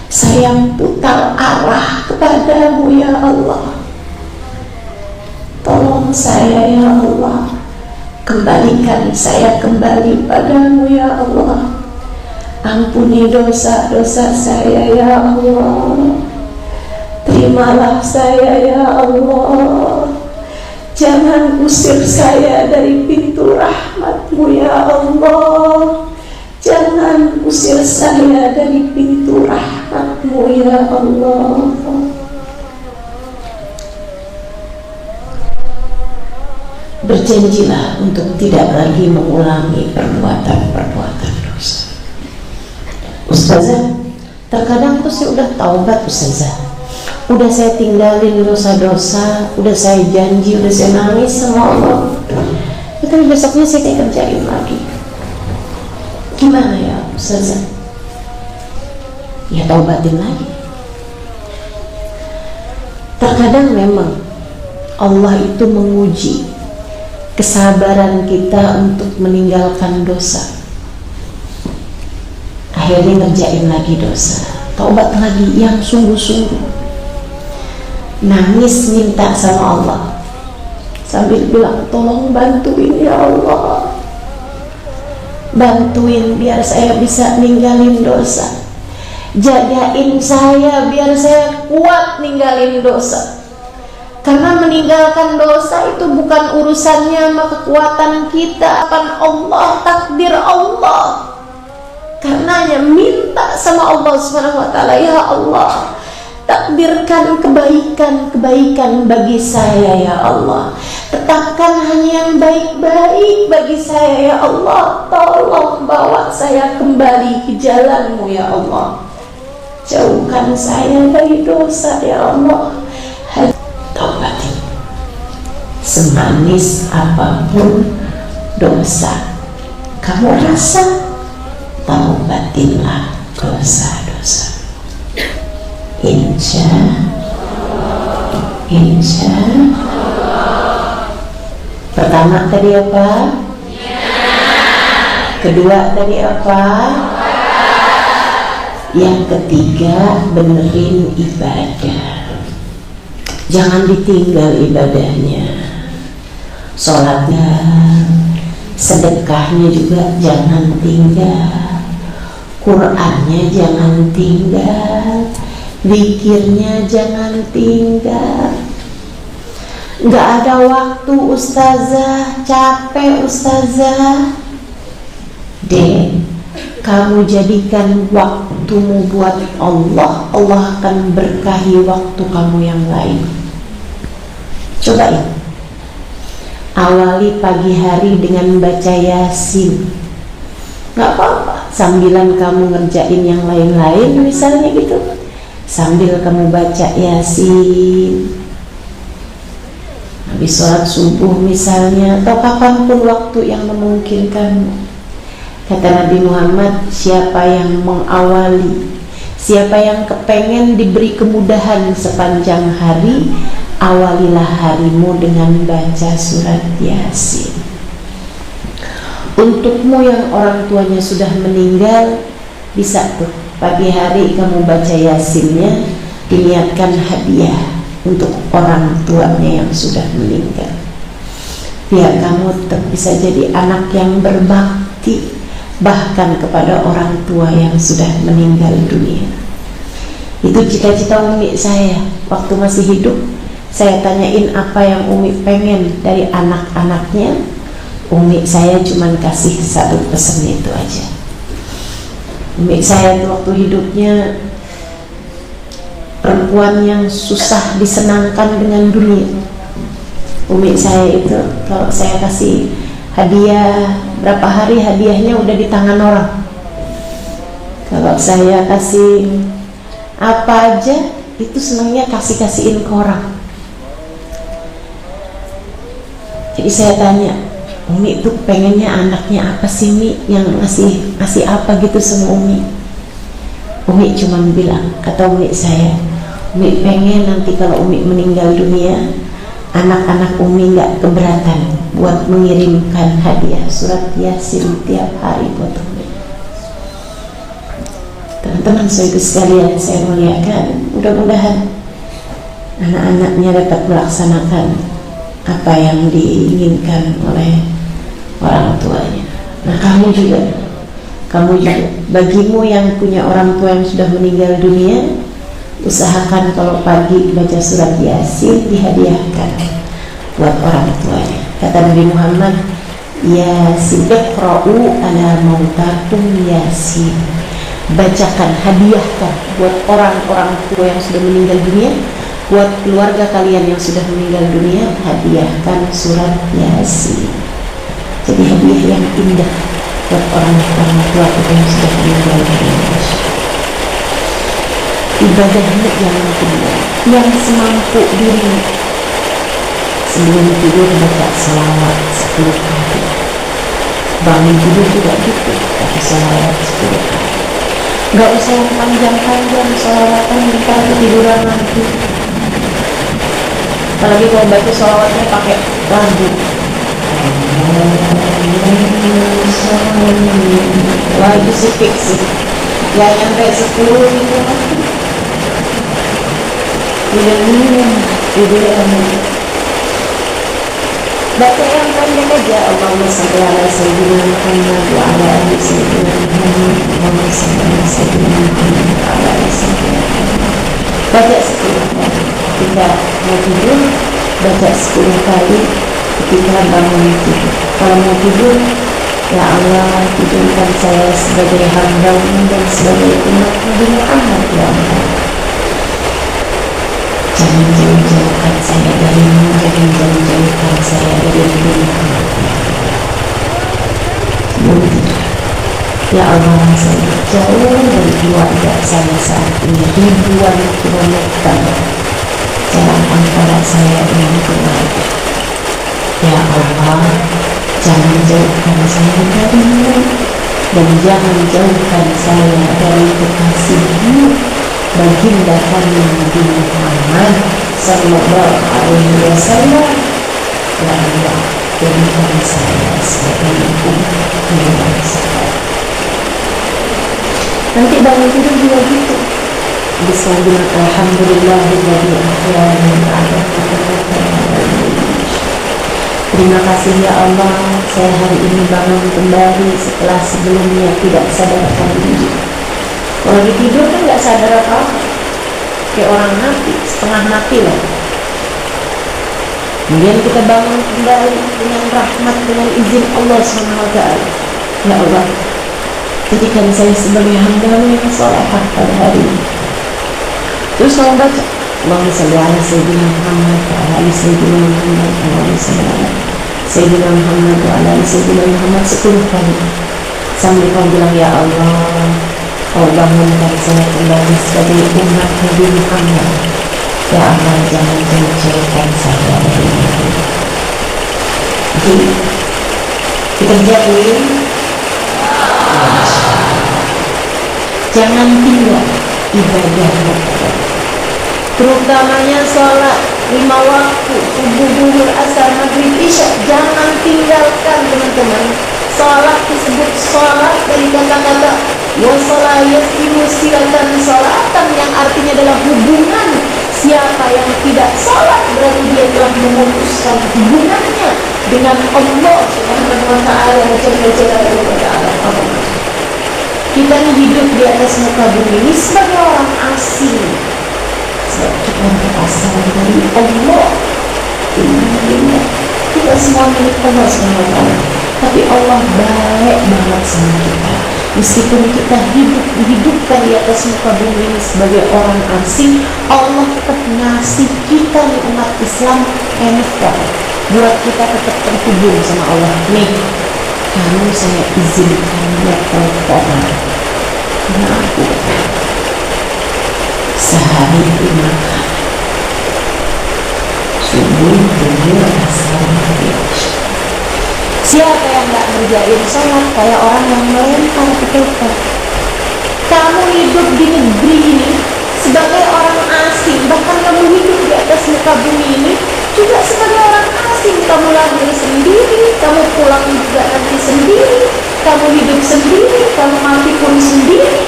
Saya putar arah kepadamu, ya Allah. Tolong saya, ya Allah. Kembalikan saya kembali padamu, ya Allah. Ampuni dosa-dosa saya, ya Allah. Terimalah saya, ya Allah. Jangan usir saya dari pintu rahmat-Mu, ya Allah. Jangan usir saya dari pintu rahmat-Mu, ya Allah. Berjanjilah untuk tidak lagi mengulangi perbuatan-perbuatan dosa. Ustazah, terkadang tuh saya udah taubat, Ustazah. Udah saya tinggalin dosa-dosa, udah saya janji, udah saya nangis sama Allah, tapi besoknya saya kayak kerjain lagi. Gimana ya Ustazah? Ya taubatin lagi. Terkadang memang Allah itu menguji kesabaran kita untuk meninggalkan dosa. akhirnya ngerjain lagi dosa, taubat lagi yang sungguh-sungguh, nangis minta sama Allah sambil bilang, tolong bantuin ya Allah, bantuin biar saya bisa ninggalin dosa, jagain saya biar saya kuat ninggalin dosa. Karena meninggalkan dosa itu bukan urusannya sama kekuatan kita, kan Allah, takdir Allah. Karenanya minta sama Allah Subhanahu wa taala, ya Allah, takdirkan kebaikan bagi saya ya Allah. Tetapkan hanya yang baik-baik bagi saya ya Allah. Tolong bawa saya kembali ke jalan-Mu ya Allah. Jauhkan saya dari dosa ya Allah. Taubat, semanis apapun dosa kamu rasa, taubatinlah dosa-dosa. Insya pertama tadi apa? Kedua tadi apa? Yang ketiga, benerin ibadah. Jangan ditinggal ibadahnya, sholatnya, sedekahnya juga jangan tinggal, Qur'annya jangan tinggal, zikirnya jangan tinggal. Nggak ada waktu ustazah, capek ustazah. Kamu jadikan waktumu buat Allah, Allah akan berkahi waktu kamu yang lain. Cobain, awali pagi hari dengan baca Yasin. Gak apa-apa, sambilan kamu ngerjain yang lain-lain misalnya gitu, sambil kamu baca Yasin habis sholat subuh misalnya, atau kapanpun waktu yang memungkinkan. Kata Nabi Muhammad, siapa yang mengawali, siapa yang kepengen diberi kemudahan sepanjang hari, awalilah harimu dengan baca surat Yasin. Untukmu yang orang tuanya sudah meninggal, bisa tuh pagi hari kamu baca Yasinnya, diniatkan hadiah untuk orang tuanya yang sudah meninggal, biar kamu tetap bisa jadi anak yang berbakti bahkan kepada orang tua yang sudah meninggal dunia. Itu cita-cita umi saya waktu masih hidup. Saya tanyain apa yang umi pengen dari anak-anaknya, umi saya cuman kasih satu pesan, itu aja. Umi saya itu waktu hidupnya perempuan yang susah disenangkan dengan dunia. Umi saya itu kalau saya kasih hadiah, berapa hari hadiahnya udah di tangan orang. Kalau saya kasih apa aja, itu senangnya kasih-kasihin ke orang. Jadi saya tanya, Umi itu pengennya anaknya apa sih Mi, yang ngasih apa gitu sama Umi? Umi cuma bilang, kata Umi saya, Umi pengen nanti kalau Umi meninggal dunia, anak-anak Umi gak keberatan buat mengirimkan hadiah surat Yasin tiap hari buat Umi. Teman-teman saudara sekalian saya muliakan, mudah-mudahan anak-anaknya dapat melaksanakan apa yang diinginkan oleh orang tuanya. Nah kamu juga bagimu yang punya orang tua yang sudah meninggal dunia, usahakan kalau pagi baca surat Yasin, dihadiahkan buat orang tuanya. Kata Nabi Muhammad, Yasin, iqra'u ala mautakum Yasin, bacakan, hadiahkan buat orang-orang tua yang sudah meninggal dunia, buat keluarga kalian yang sudah meninggal dunia, hadiahkan surat Yasin. Jadi hadiah yang indah buat orang-orang tua kita yang sudah meninggal dunia. Ibadahnya yang kedua, yang semampu diri, sebelum tidur baca selawat 10 kali, bangun tidur juga gitu, baca selawat 10 kali. Gak usah yang panjang-panjang selawatan, ntar ketiduran nanti. Apalagi kalau baca selawatnya pakai lagu, wah itu sih fix sih. Ya sampai 10 itu minum BBM. Baca yang panjang aja. Allahumma shalli ala sayyidina Muhammad wa ala ali sayyidina Muhammad. Allahumma shalli ala sayyidina Muhammad wa ala ali sayyidina Muhammad. Baca 10 kali ketika mau tidur, baca 10 kali ketika bangun tidur. Kalau mau tidur, ya Allah, tidurkan saya sebagai hamba-Mu dan sebagai umat Nabi Muhammad, ya Allah. Jangan jauh-jauhkan saya dari-Mu, jangan jauh-jauhkan saya dari dunia. Ya Allah, saya jauh dari keluarga saya saat ini, ribuan kilometer jarak antara saya dengan keluarga. Ya Allah, jangan jauhkan saya dari-Mu dan jangan jauhkan saya dari kekasih-Mu, baginda kami Nabi Muhammad sallallahu alaihi wasallam. Ya Allah, jadikan saya sebagai umat yang sabar. Nanti bangun tidur juga gitu. Bismillah, alhamdulillahilladzi ahyana ba'da mamatihi. Terima kasih ya Allah, saya hari ini bangun kembali setelah sebelumnya tidak sadarkan diri. Kalau lagi tidur kan nggak sadar apa-apa, kayak orang mati, setengah mati loh. Kemudian kita bangun kembali dengan rahmat, dengan izin Allah SWT. Ya Allah, jadikan saya sebagai hamba-Mu yang salehah pada hari ini. Terus kamu baca Allahumma shalli ala sayyidina Muhammad wa ala ali sayyidina Muhammad. Allahumma shalli ala sayyidina Muhammad wa ala ali sayyidina Muhammad 10 kali sambil kamu bilang, ya Allah, Kau bangunkan saya kembali sebagai umat Nabi Muhammad. Ya Allah, jangan jauhkan saya dari Nabi. Jadi dikerjain, jangan tinggal ibadah, terutamanya sholat 5 waktu, subuh, zuhur, asar, maghrib, isya. Jangan tinggalkan teman-teman. Sholat disebut sholat dari kata-kata wasala yasimu silatan sholatan, yang artinya adalah hubungan. Siapa yang tidak sholat berarti dia telah memutuskan hubungannya dengan Allah Subhanahu wa ta'ala. Kita ini hidup di atas muka bumi ini sebagai orang asing, sebab kita berasal dari Allah. Kita semua milik Allah Subhanahu wa ta'ala. Tapi Allah baik banget sama kita. Meskipun kita dihidupkan di atas muka bumi ini sebagai orang asing, Allah tetap ngasih kita nih umat Islam enak buat kita tetap terhubung sama Allah. Nih, kamu saya izinkan ya telepon, karena aku sehari 5 kali, subuh, zuhur, asar, maghrib. Siapa yang gak ngerjain sholat kayak orang yang melempar ke telepon? Kamu hidup di negeri ini sebagai orang asing, bahkan kamu hidup di atas muka bumi ini juga sebagai orang asing. Kamu lahir sendiri, kamu pulang juga nanti sendiri, kamu hidup sendiri, kamu mati pun sendiri.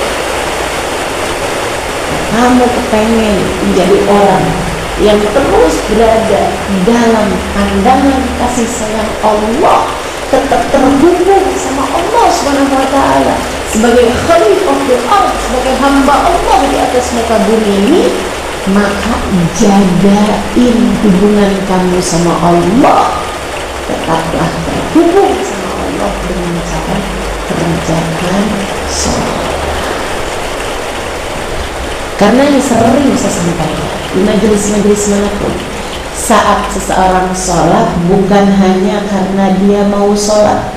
Kamu kepengen menjadi orang yang terus berada dalam pandangan kasih sayang Allah, tetap terhubung sama Allah Subhanahu wa ta'ala sebagai khalifah fil ardh, sebagai hamba Allah di atas muka bumi ini. Maka jagain hubungan kamu sama Allah, tetaplah terhubung sama Allah dengan cara kerjakan sholat. Karena yang sering saya sampaikan di majelis-majelis manapun, saat seseorang sholat bukan hanya karena dia mau sholat,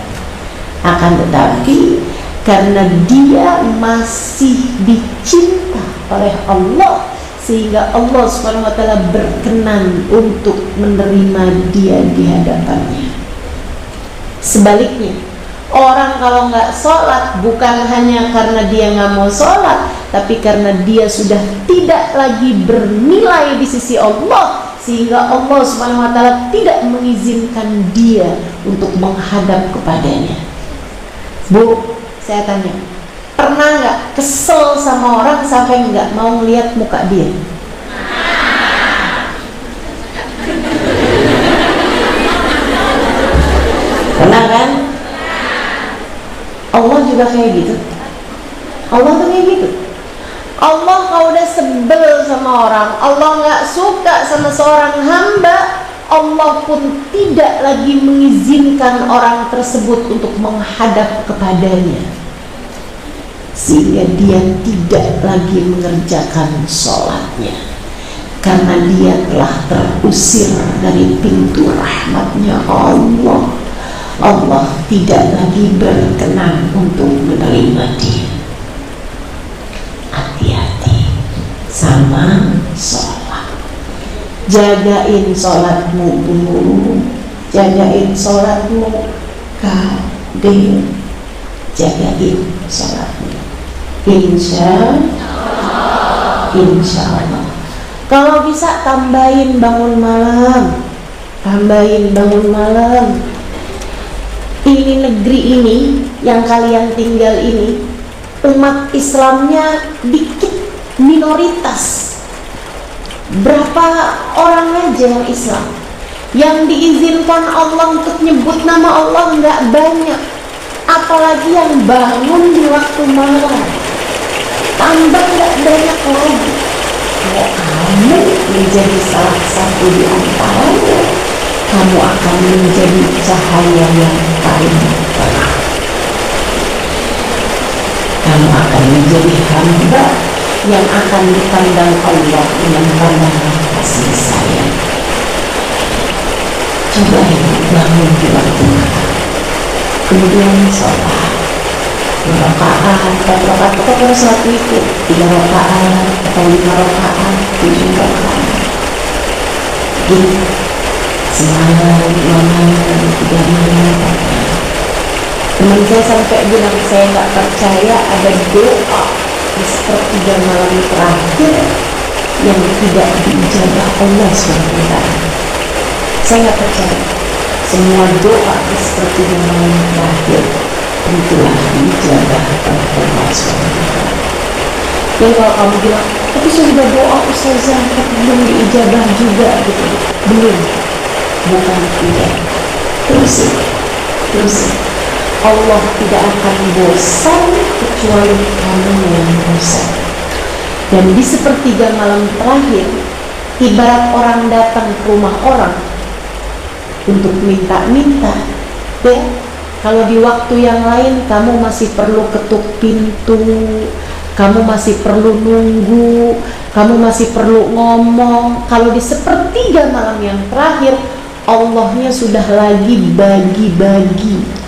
akan tetapi karena dia masih dicinta oleh Allah, sehingga Allah Subhanahu wa ta'ala berkenan untuk menerima dia di hadapannya. Sebaliknya, orang kalau nggak sholat bukan hanya karena dia nggak mau sholat, tapi karena dia sudah tidak lagi bernilai di sisi Allah, sehingga Allah Subhanahu wa ta'ala tidak mengizinkan dia untuk menghadap kepadanya. Bu, saya tanya, Pernah nggak kesel sama orang sampai nggak mau lihat muka dia? Pernah kan? Allah juga kayak gitu. Allah tuh kayak gitu. Allah kalau udah sebel sama orang, Allah nggak suka sama seorang hamba, Allah pun tidak lagi mengizinkan orang tersebut untuk menghadap kepadanya, sehingga dia tidak lagi mengerjakan sholatnya, karena dia telah terusir dari pintu rahmatnya Allah. Allah tidak lagi berkenan untuk menerima dia. Hati-hati sama sholat. Jagain sholatmu dulu. Jagain sholatmu, kadang jagain sholatmu. Insya Allah. Kalau bisa tambahin bangun malam. Tambahin bangun malam. Ini negeri ini yang kalian tinggal ini, umat Islamnya dikit, minoritas. Berapa orang aja yang Islam? Yang diizinkan Allah untuk nyebut nama Allah nggak banyak. Apalagi yang bangun di waktu malam, tambah nggak banyak lagi. Kalau kamu menjadi salah satu di antaranya, kamu akan menjadi cahaya yang paling terang. Kamu akan menjadi hamba yang akan dipandang Allah dengan pandangan kasih sayang. Coba bangun di waktu malam, kemudian sholat 2 rakaat, 4 rakaat, pokoknya sholat itu 3 rakaat atau 5 rakaat, 7 rakaat. Gini, semalam, 3 malam. Teman saya sampai bilang, saya nggak percaya ada doa di sepertiga malam terakhir yang tidak diijabah Allah SWT. Saya nggak percaya. Semua doa di sepertiga malam terakhir tentulah diijabah oleh Allah SWT. Dan kalau kamu bilang, tapi sudah doa Ustazah belum diijabah juga gitu, belum. Bukan tidak. Terus Allah tidak akan bosan kecuali kamu yang bosan. Dan di sepertiga malam terakhir, ibarat orang datang ke rumah orang untuk minta-minta, ya. Kalau di waktu yang lain kamu masih perlu ketuk pintu, kamu masih perlu nunggu, kamu masih perlu ngomong. Kalau di sepertiga malam yang terakhir, Allahnya sudah lagi bagi-bagi.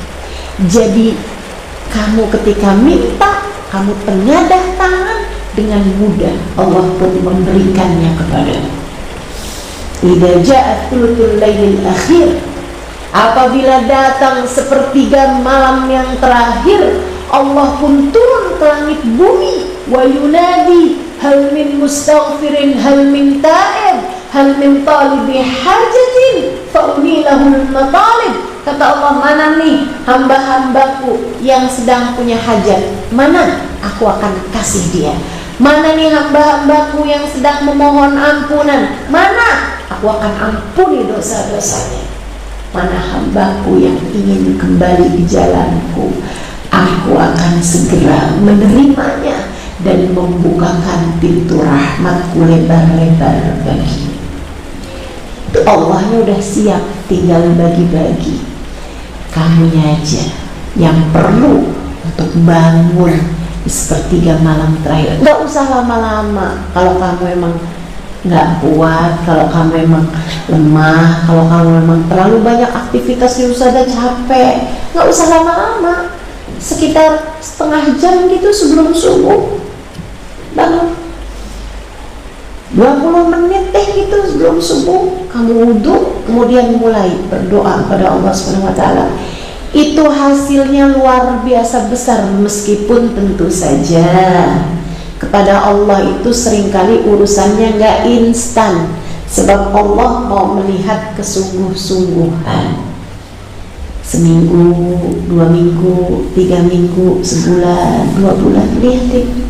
Jadi kamu ketika minta, kamu tengadah tangan, dengan mudah Allah pun memberikannya kepadamu. Idza ja'at thuluthul lailil akhir, apabila datang sepertiga malam yang terakhir, Allah pun turun ke langit bumi, wa yunadi hal min mustaghfirin hal min ta'ib hal min talibi hajatin fa'unilahul matalib. Kata Allah, mana nih hamba-hambaku yang sedang punya hajat? Mana? Aku akan kasih dia. Mana nih hamba-hambaku yang sedang memohon ampunan? Mana? Aku akan ampuni dosa-dosanya. Mana hambaku yang ingin kembali di jalanku? Aku akan segera menerimanya dan membukakan pintu rahmatku lebar-lebar baginya. Itu Allahnya udah siap, tinggal bagi-bagi. Kamunya aja yang perlu untuk bangun di sepertiga malam terakhir. Nggak usah lama-lama. Kalau kamu emang nggak kuat, kalau kamu emang lemah, kalau kamu memang terlalu banyak aktivitas di usaha capek, nggak usah lama-lama. Sekitar setengah jam gitu sebelum subuh bangun. 20 menit gitu sebelum subuh kamu wudhu, kemudian mulai berdoa kepada Allah SWT. Itu hasilnya luar biasa besar, meskipun tentu saja kepada Allah itu seringkali urusannya nggak instan, sebab Allah mau melihat kesungguh-sungguhan. seminggu, 2 minggu, 3 minggu, sebulan, 2 bulan. Lihatin.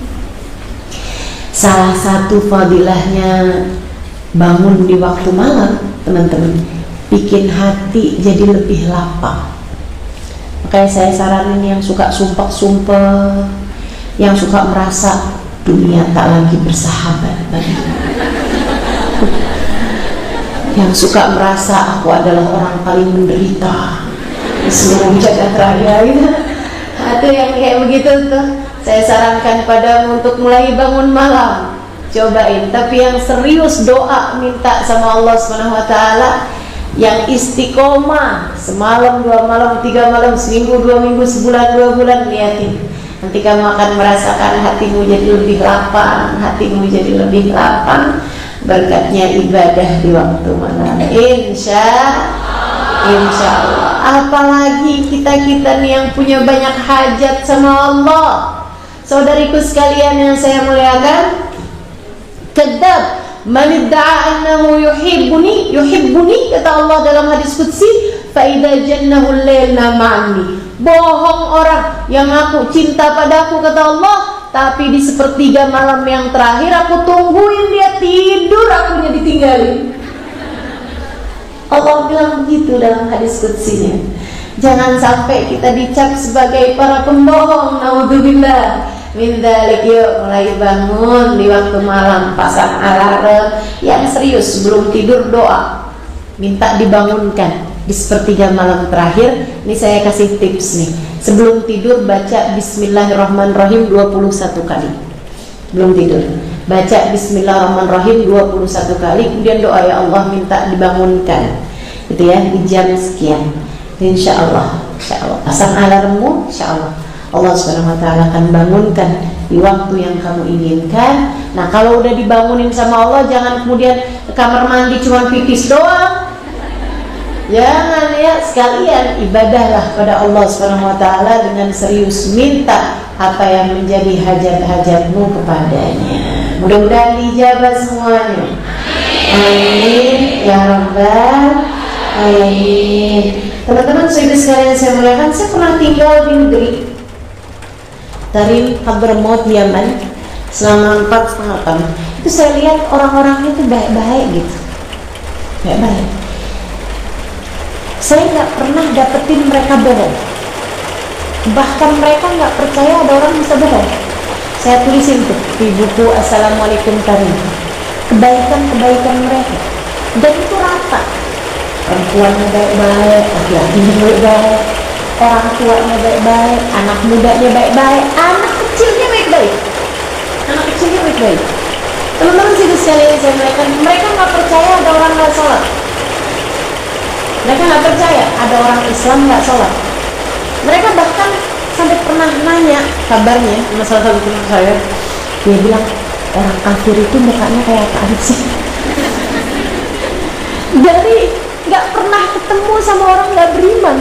Salah satu fadilahnya bangun di waktu malam, teman-teman, bikin hati jadi lebih lapang. Makanya saya saranin yang suka sumpah-sumpah, yang suka merasa dunia tak lagi bersahabat bagiku, yang suka merasa aku adalah orang paling menderita di seluruh jagat raya gitu. Ada yang kayak begitu tuh, saya sarankan padamu untuk mulai bangun malam, cobain. Tapi yang serius doa, minta sama Allah SWT, yang istiqomah semalam, 2 malam, 3 malam, seminggu, 2 minggu, sebulan, 2 bulan, lihatin. Nanti kamu akan merasakan hatimu jadi lebih lapang, hatimu jadi lebih lapang berkatnya ibadah di waktu malam. Insya Allah. Apalagi kita nih yang punya banyak hajat sama Allah. Saudariku sekalian yang saya muliakan, kadzab man idda'a annahu yuhibbuni, kata Allah dalam hadis qudsi, fa idza jannahu al-lail nama'ani. Bohong orang yang aku cinta padaku, kata Allah, tapi di sepertiga malam yang terakhir aku tungguin dia tidur, akunya ditinggalin. Allah bilang begitu dalam hadis qudsinya. Jangan sampai kita dicap sebagai para pembohong, naudzubillah min dzalik. Yuk mulai bangun di waktu malam, pasang alarm yang serius, sebelum tidur doa, minta dibangunkan di sepertiga malam terakhir. Ini saya kasih tips nih, sebelum tidur baca Bismillahirrahmanirrahim 21 kali. Belum tidur baca Bismillahirrahmanirrahim 21 kali, kemudian doa, ya Allah minta dibangunkan gitu ya di jam sekian. Insya Allah pasang alarmmu, insya Allah Subhanahu wa ta'ala akan bangunkan di waktu yang kamu inginkan. Nah kalau udah dibangunin sama Allah, jangan kemudian ke kamar mandi cuma pipis doang. Jangan ya, sekalian ibadahlah pada Allah Subhanahu wa ta'ala dengan serius, minta apa yang menjadi hajat-hajatmu kepadanya. Mudah-mudahan dijabah semuanya. Amin ya rabbal alamin. Teman-teman sekalian saya muliakan, saya pernah tinggal di negeri dari Hadramaut, Yaman selama 4,5 tahun. Itu saya lihat orang-orangnya itu baik-baik gitu, baik-baik. Saya nggak pernah dapetin mereka bohong. Bahkan mereka nggak percaya ada orang bisa bohong. Saya tulisin tuh di buku Assalamualaikum Karim kebaikan-kebaikan mereka, dan itu rata. Perempuannya baik-baik, laki-lakinya baik-baik, orang tuanya baik-baik, anak mudanya baik-baik, anak kecilnya baik-baik. Teman-teman sih sekalian saya mereka nggak percaya ada orang nggak sholat. Mereka nggak percaya ada orang Islam nggak sholat. Mereka bahkan sampai pernah nanya kabarnya sama salah satu teman saya. Dia bilang, orang kafir itu mukanya kayak apaan sih? Dari nggak pernah ketemu sama orang nggak beriman,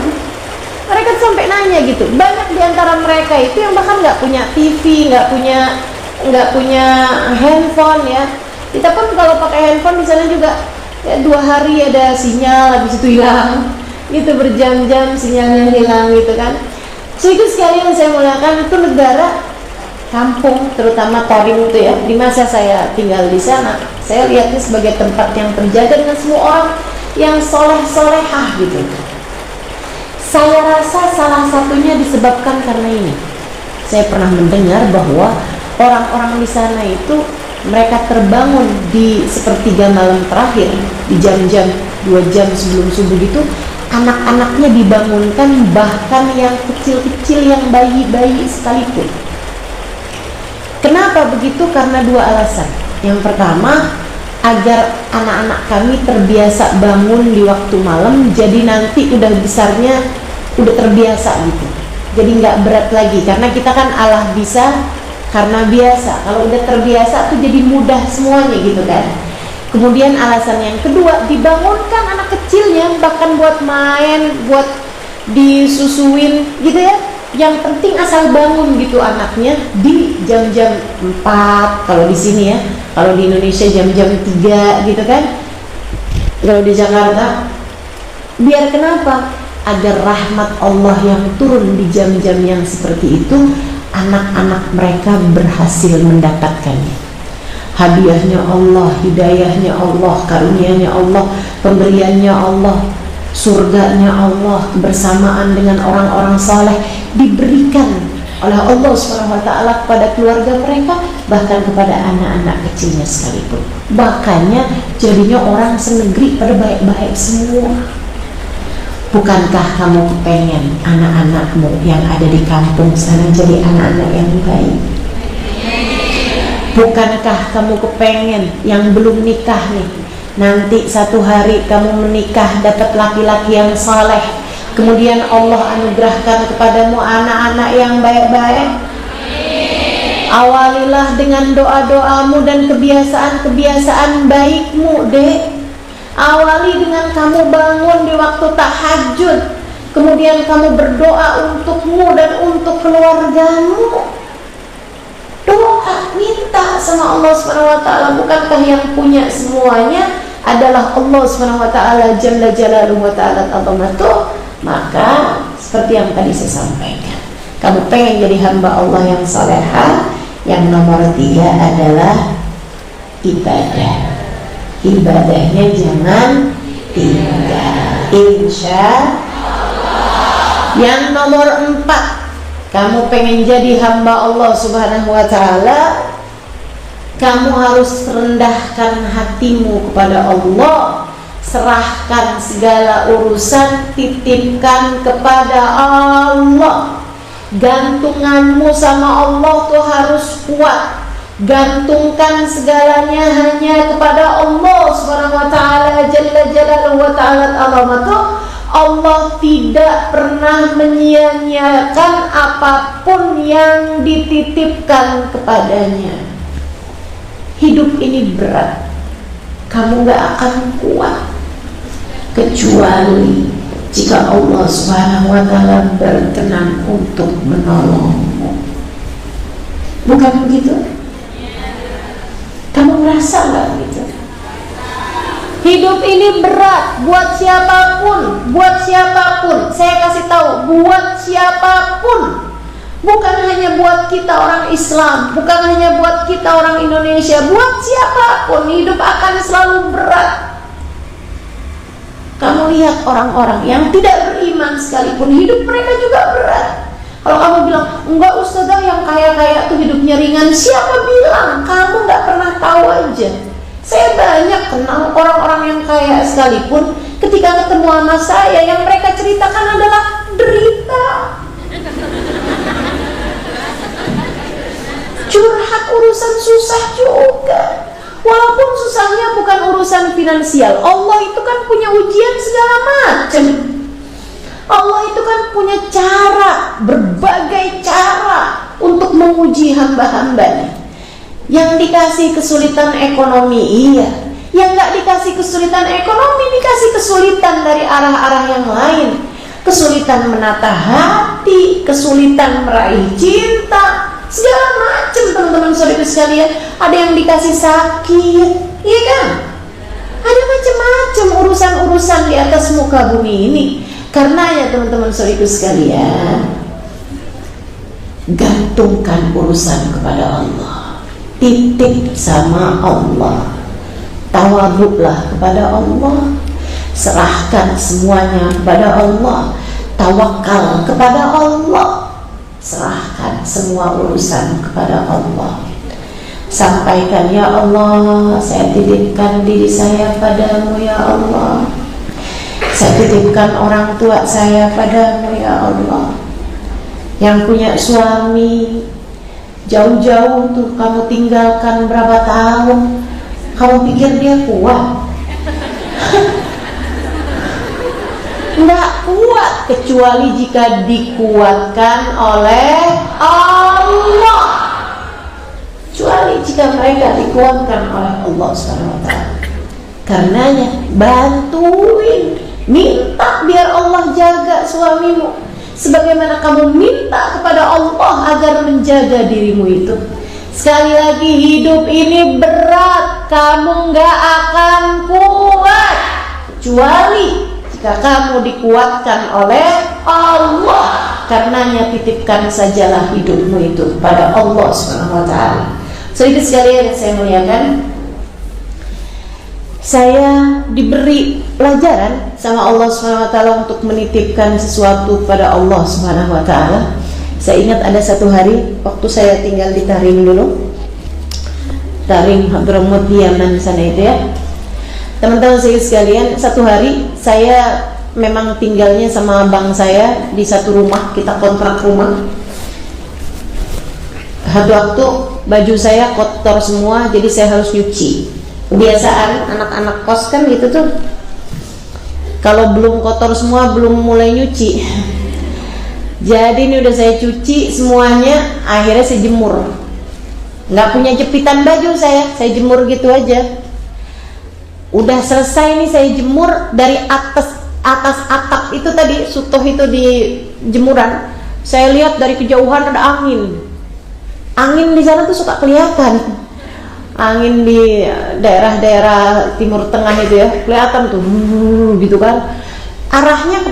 mereka sampai nanya gitu. Banyak diantara mereka itu yang bahkan nggak punya TV, nggak punya handphone ya. Kita pun kalau pakai handphone di sana juga ya 2 hari ada sinyal, habis itu hilang, gitu berjam-jam sinyalnya hilang gitu kan. Jadi sekalian saya muliakan, itu negara kampung, terutama Tarim itu ya. Di masa saya tinggal di sana, saya lihatnya sebagai tempat yang terjaga dengan semua orang yang soleh-solehah gitu. Saya rasa salah satunya disebabkan karena ini. Saya pernah mendengar bahwa orang-orang di sana itu mereka terbangun di sepertiga malam terakhir, di jam-jam 2 jam sebelum subuh gitu, anak-anaknya dibangunkan, bahkan yang kecil-kecil, yang bayi-bayi sekalipun. Kenapa begitu? Karena 2 alasan. Yang pertama, agar anak-anak kami terbiasa bangun di waktu malam, jadi nanti udah besarnya udah terbiasa gitu, jadi nggak berat lagi. Karena kita kan Allah bisa karena biasa. Kalau udah terbiasa tuh jadi mudah semuanya gitu kan. Kemudian alasan yang kedua, dibangunkan anak kecilnya bahkan buat main, buat disusuin gitu ya. Yang penting asal bangun gitu anaknya di jam-jam 4 kalau di sini ya. Kalau di Indonesia jam-jam 3 gitu kan. Kalau di Jakarta, biar kenapa? agar rahmat Allah yang turun di jam-jam yang seperti itu, anak-anak mereka berhasil mendapatkannya. Hadiahnya Allah, hidayahnya Allah, karunia-Nya Allah, pemberiannya Allah, surganya Allah, kebersamaan dengan orang-orang saleh diberikan oleh Allah SWT kepada keluarga mereka, bahkan kepada anak-anak kecilnya sekalipun. Makanya jadinya orang senegeri pada baik-baik semua. Bukankah kamu kepengen anak-anakmu yang ada di kampung sana jadi anak-anak yang baik? Bukankah kamu kepengen yang belum nikah nih, nanti satu hari kamu menikah dapat laki-laki yang saleh, kemudian Allah anugerahkan kepadamu anak-anak yang baik-baik? Awalilah dengan doa-doamu dan kebiasaan-kebiasaan baikmu, Dek. Awali dengan kamu bangun di waktu tahajud, kemudian kamu berdoa untukmu dan untuk keluargamu. Doa, minta sama Allah SWT. Bukankah yang punya semuanya adalah Allah SWT Jalla Jalaluhu wa ta'ala azamatuh? Maka seperti yang tadi saya sampaikan, kamu pengen jadi hamba Allah yang salehah, yang nomor 3 adalah ibadah. Ibadahnya jangan tinggal, insya Allah. Yang nomor 4, kamu pengen jadi hamba Allah Subhanahu wa ta'ala, kamu harus rendahkan hatimu kepada Allah. Serahkan segala urusan, titipkan kepada Allah. Gantunganmu sama Allah tuh harus kuat. Gantungkan segalanya hanya kepada Allah Subhanahu wa ta'ala Jalla Jalaluhu wa ta'ala azamatuh. Allah tidak pernah menyia-nyiakan apapun yang dititipkan kepadanya. Hidup ini berat, kamu gak akan kuat kecuali jika Allah Subhanahu wa ta'ala berkenan untuk menolongmu. Bukan begitu? Kamu merasa gak begitu? Hidup ini berat buat siapapun, buat siapapun. Saya kasih tahu, buat siapapun. Bukan hanya buat kita orang Islam, bukan hanya buat kita orang Indonesia, buat siapapun hidup akan selalu berat. Kamu lihat orang-orang yang tidak beriman sekalipun, hidup mereka juga berat. Kalau kamu bilang, enggak Ustazah, yang kaya-kaya tuh hidupnya ringan, siapa bilang? Kamu gak pernah tahu aja. Saya banyak kenal orang-orang yang kaya sekalipun, ketika ketemu sama saya, yang mereka ceritakan adalah derita, curhat urusan susah juga. Walaupun susahnya bukan urusan finansial, Allah itu kan punya ujian segala macam. Allah itu kan punya cara, berbagai cara untuk menguji hamba-hambanya. Yang dikasih kesulitan ekonomi, iya. Yang gak dikasih kesulitan ekonomi, dikasih kesulitan dari arah-arah yang lain. Kesulitan menata hati, kesulitan meraih cinta, segala macam teman-teman saudara sekalian. Ada yang dikasih sakit, iya kan? Ada macam-macam urusan-urusan di atas muka bumi ini. Karena ya teman-teman saudara sekalian, gantungkan urusan kepada Allah, titip sama Allah, tawaduklah kepada Allah, serahkan semuanya kepada Allah, tawakal kepada Allah, serahkan semua urusan kepada Allah. Sampaikan, ya Allah, saya titipkan diri saya padamu ya Allah. Saya titipkan orang tua saya padamu ya Allah. Yang punya suami, jauh-jauh tuh kamu tinggalkan berapa tahun, kamu pikir dia kuat? Nggak kuat, kecuali jika dikuatkan oleh Allah. Kecuali jika mereka dikuatkan oleh Allah SWT. Karenanya bantuin, minta biar Allah jaga suamimu, sebagaimana kamu minta kepada Allah agar menjaga dirimu itu. Sekali lagi, hidup ini berat, kamu nggak akan kuat kecuali jika kamu dikuatkan oleh Allah. Karenanya titipkan sajalah hidupmu itu pada Allah Subhanahu wa taala. Saudara sekalian yang saya muliakan, saya diberi pelajaran sama Allah Subhanahu wa taala untuk menitipkan sesuatu pada Allah Subhanahu wa taala. Saya ingat ada satu hari waktu saya tinggal di Tarim dulu, Tarim Hadramut di Yaman sana itu ya. Teman-teman saya sekalian, satu hari saya memang tinggalnya sama abang saya di satu rumah, kita kontrak rumah. Satu waktu baju saya kotor semua, jadi saya harus nyuci. Kebiasaan anak-anak kos kan gitu tuh, kalau belum kotor semua belum mulai nyuci. Jadi ini udah saya cuci semuanya, akhirnya saya jemur. Nggak punya jepitan baju saya jemur gitu aja. Udah selesai nih saya jemur, dari atas atap itu tadi, sutoh itu di jemuran, saya lihat dari kejauhan ada angin. Angin di sana tuh suka kelihatan. Angin di daerah-daerah Timur Tengah itu ya, kelihatan tuh gitu kan. Arahnya ke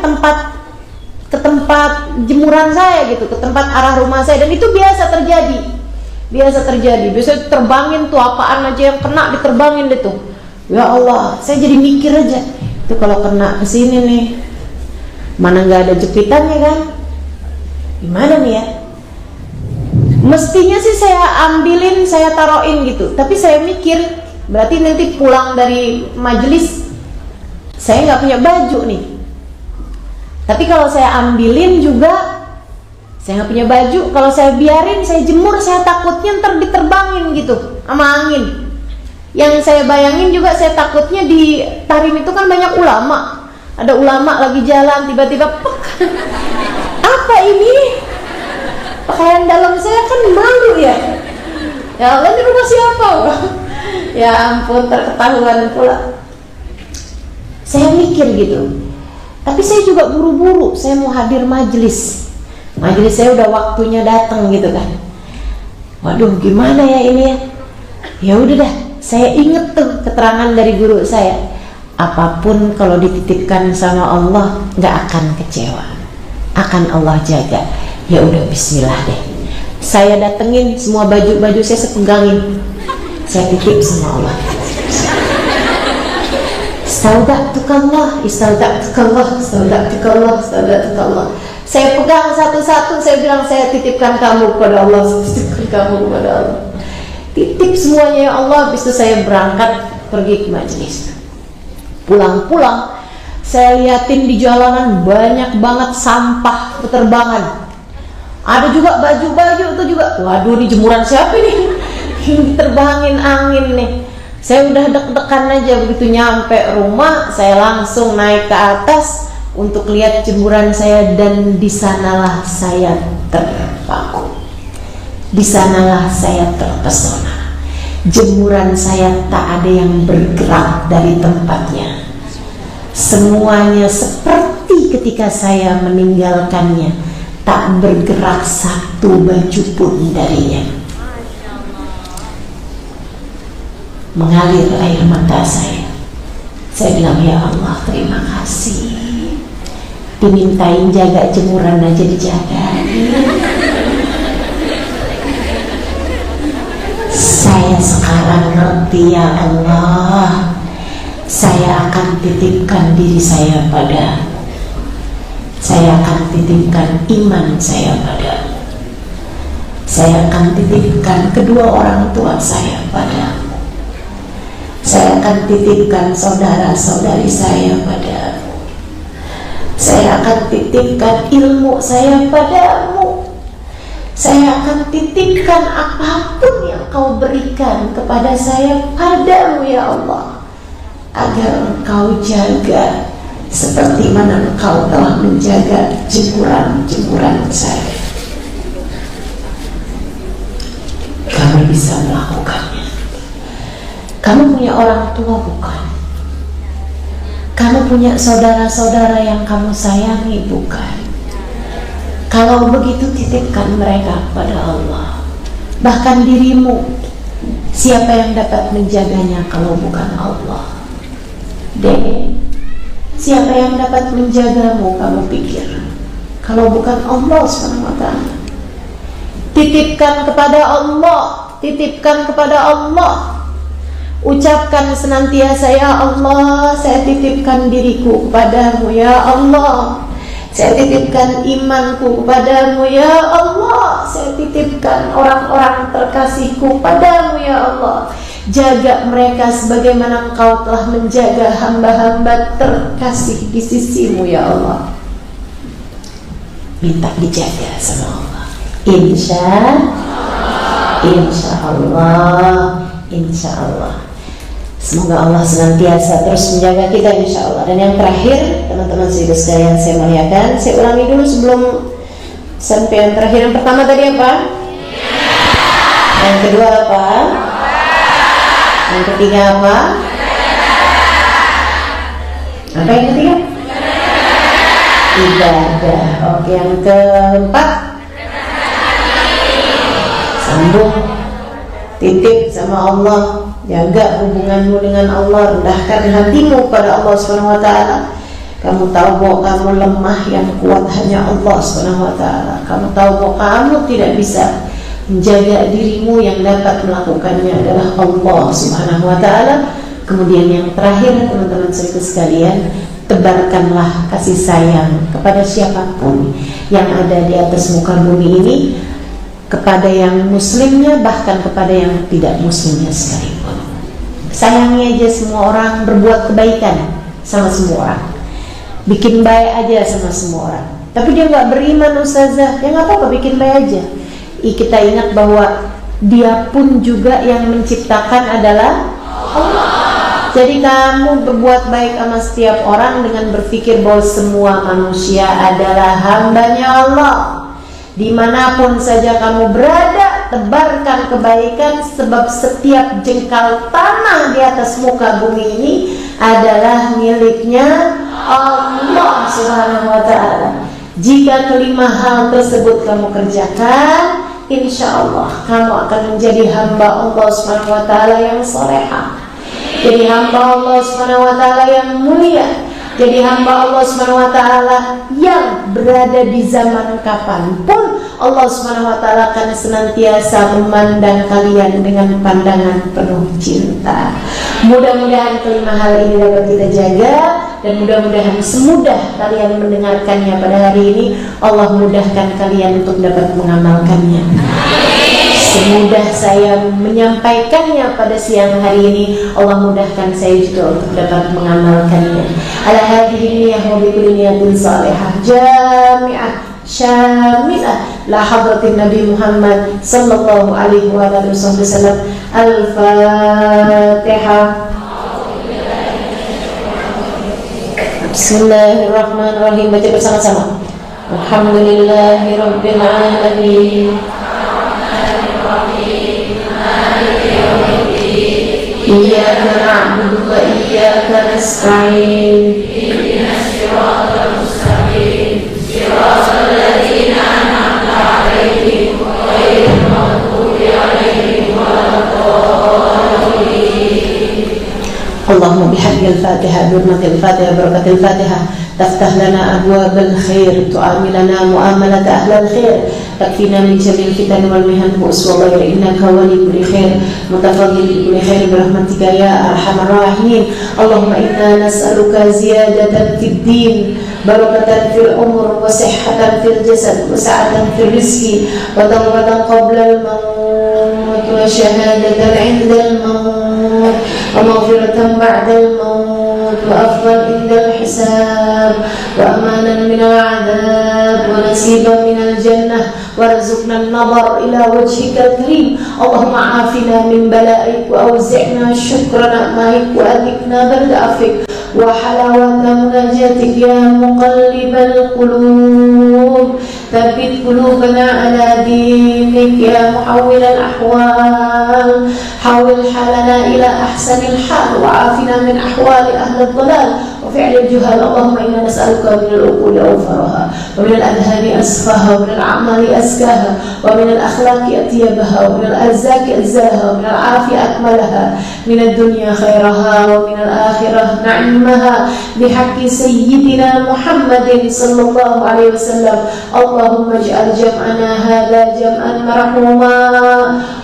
tempat jemuran saya gitu, ke tempat arah rumah saya, dan itu biasa terjadi. Biasa terbangin tuh, apaan aja yang kena diterbangin deh tuh. Ya Allah, saya jadi mikir aja, itu kalau kena ke sini nih, mana nggak ada jepitannya kan? Gimana nih ya? Mestinya sih saya ambilin, saya taruhin gitu. Tapi saya mikir, berarti nanti pulang dari majelis saya nggak punya baju nih. Tapi kalau saya ambilin juga, saya nggak punya baju. Kalau saya biarin, saya jemur, saya takutnya ntar diterbangin gitu sama angin. Yang saya bayangin juga, saya takutnya di Tarim itu kan banyak ulama. Ada ulama lagi jalan, tiba-tiba apa ini? Pakaian dalam saya kan malu ya. Ya Allah, ini rumah siapa? Ya ampun, terketahuan pula. Saya mikir gitu. Tapi saya juga buru-buru, saya mau hadir majelis. Majelis saya udah waktunya datang gitu kan. Waduh, gimana ya ini ya? Ya udah dah. Saya inget tuh keterangan dari guru saya, apapun kalau dititipkan sama Allah nggak akan kecewa, akan Allah jaga. Ya udah, bismillah deh. Saya datengin semua baju saya pegangin, saya titip sama Allah. Istauda'tukallah. Saya pegang satu-satu, saya bilang saya titipkan kamu kepada Allah, Titip semuanya ya Allah. Habis itu saya berangkat pergi ke majelis. Pulang-pulang saya liatin di jalanan banyak banget sampah beterbangan. Ada juga baju-baju itu juga. Waduh, ini jemuran siapa nih? Terbangin angin nih. Saya udah deg-degan aja. Begitu nyampe rumah, saya langsung naik ke atas untuk lihat jemuran saya, dan di sanalah saya terpaku. Di sanalah saya terpesona. Jemuran saya tak ada yang bergerak dari tempatnya. Semuanya seperti ketika saya meninggalkannya, tak bergerak satu baju pun darinya. Mengalir air mata saya. Saya bilang, ya Allah, terima kasih. Dimintain jaga jemuran aja dijaga. Saya sekarang ngerti ya Allah. Saya akan titipkan diri saya pada, saya akan titipkan iman saya pada, saya akan titipkan kedua orang tua saya pada, saya akan titipkan saudara-saudari saya pada, saya akan titipkan ilmu saya padamu. Saya akan titipkan apapun yang kau berikan kepada saya padamu ya Allah, agar engkau jaga seperti mana engkau telah menjaga jemuran-jemuran saya. Kamu bisa melakukannya. Kamu punya orang tua bukan? Kamu punya saudara-saudara yang kamu sayangi bukan? Kalau begitu, titipkan mereka pada Allah. Bahkan dirimu, siapa yang dapat menjaganya kalau bukan Allah? Dek, Siapa yang dapat menjagamu, kamu pikir? Kalau bukan Allah SWT. Titipkan kepada Allah, titipkan kepada Allah. Ucapkan senantiasa, ya Allah, saya titipkan diriku kepadamu, ya Allah. Saya titipkan imanku kepadamu, ya Allah. Saya titipkan orang-orang terkasihku padamu, ya Allah. Jaga mereka sebagaimana Engkau telah menjaga hamba-hamba terkasih di sisimu, ya Allah. Minta dijaga sama Allah. Insya Allah. Semoga Allah senantiasa terus menjaga kita, insya Allah. Dan yang terakhir, teman-teman sekalian saya muliakan, saya ulangi dulu sebelum sampai yang terakhir. Yang pertama tadi apa? Yang kedua apa? Yang ketiga apa? Apa yang ketiga? Ibadah. Oke, yang keempat? Sambung, titip sama Allah. Jaga hubunganmu dengan Allah, rendahkan hatimu pada Allah SWT. Kamu tahu bahwa kamu lemah, yang kuat hanya Allah SWT. Kamu tahu bahwa kamu tidak bisa menjaga dirimu, yang dapat melakukannya adalah Allah SWT. Kemudian yang terakhir, teman-teman sekalian, tebarkanlah kasih sayang kepada siapapun yang ada di atas muka bumi ini, kepada yang muslimnya, bahkan kepada yang tidak muslimnya sekalipun. Sayangi aja semua orang, berbuat kebaikan sama semua orang, bikin baik aja sama semua orang. Tapi dia nggak beriman, ustazah, ya nggak apa-apa, bikin baik aja. Kita ingat bahwa dia pun juga yang menciptakan adalah Allah. Jadi kamu berbuat baik sama setiap orang dengan berpikir bahwa semua manusia adalah hambanya Allah. Dimanapun saja kamu berada, tebarkan kebaikan, sebab setiap jengkal tanah di atas muka bumi ini adalah miliknya Allah Subhanahu wa ta'ala. Jika kelima hal tersebut kamu kerjakan, insya Allah kamu akan menjadi hamba Allah Subhanahu wa ta'ala yang salehah, jadi hamba Allah Subhanahu wa ta'ala yang mulia, jadi hamba Allah Subhanahu wa ta'ala yang berada di zaman kapanpun Allah Subhanahu wa ta'ala akan senantiasa memandang kalian dengan pandangan penuh cinta. Mudah-mudahan kelima hal ini dapat kita jaga, dan mudah-mudahan semudah kalian mendengarkannya pada hari ini, Allah mudahkan kalian untuk dapat mengamalkannya. Semudah saya menyampaikannya pada siang hari ini, Allah mudahkan saya juga untuk dapat mengamalkannya. Ala hadhihi niyyah wa bi kulli niyatin salihah jami'ah syamilah la hadratin Nabi Muhammad sallallahu alaihi wa alihi wasallam. Al-Fatihah. Bismillahirrahmanirrahim. Baca bersama-sama. Alhamdulillahirabbil alamin. Iyyaka na'budu wa iyyaka nasta'in. Ihdinas siratal mustaqim. Siratal ladzina an'amta 'alaihim ghairil maghdubi 'alaihim waladdallin. Allahumma bihaqqil Fatihah, birmatil Fatihah, barakatil Fatihah, taftah lana abwabal khair, tu'amilana mu'amalat ahlal khair, takfina min syarril fitan wal mihan wa ghairi, innaka wali kulli khair, mutafaddil bi kulli khair birahmatika ya arhamar rahimin. Allahumma inna nas'aluka ziyadatan fid din, barakatan fil umur, wa sihhatan fil jasad, wa sa'atan fil rizqi, wa tawbatan qabla al maut, wa shahadatan 'inda al maut, wa maghfiratan ba'da al maut, wa afdal 'inda al hisab, wa amanan min al 'adab, wa nasiban min al jannah, warzuqna an-nazar ila wajhika al-karim. Allahumma afina min bala'ik, wa awzi'na syukra ni'matik, wa adikna barda'afik, wa halawata munajatik ya muqallibal qulub. Thabbit qulubana ala dinik ya muhawwilal ahwal. Hawil halana ila ahsanil hal, wa afina min ahwali ahli dhalal, وفعل الجهال. اللهم إنا نسألك من العقول أوفرها ومن الأذهان أسفاها ومن الأعمال أزكاها ومن الأخلاق أطيبها ومن الأرزاق أزاها ومن العافية أكملها من الدنيا خيرها ومن الآخرة نعيمها بحق سيدنا محمد صلى الله عليه وسلم. اللهم اجعل جمعنا هذا جمعا مرحوما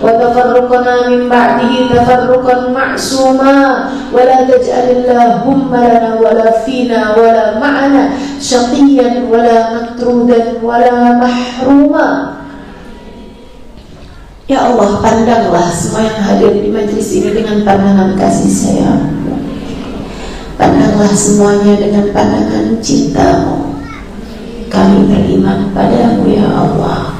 وتفرقنا من بعده تفرقا معصوما ولا تجعل اللهم لنا ولا فينا ولا معنا شقيا ولا مطرودا ولا محروما. Ya Allah, pandanglah semua yang hadir di majelis ini dengan pandangan kasih sayang. Pandanglah semuanya dengan pandangan cinta-Mu. Kami beriman padamu ya Allah.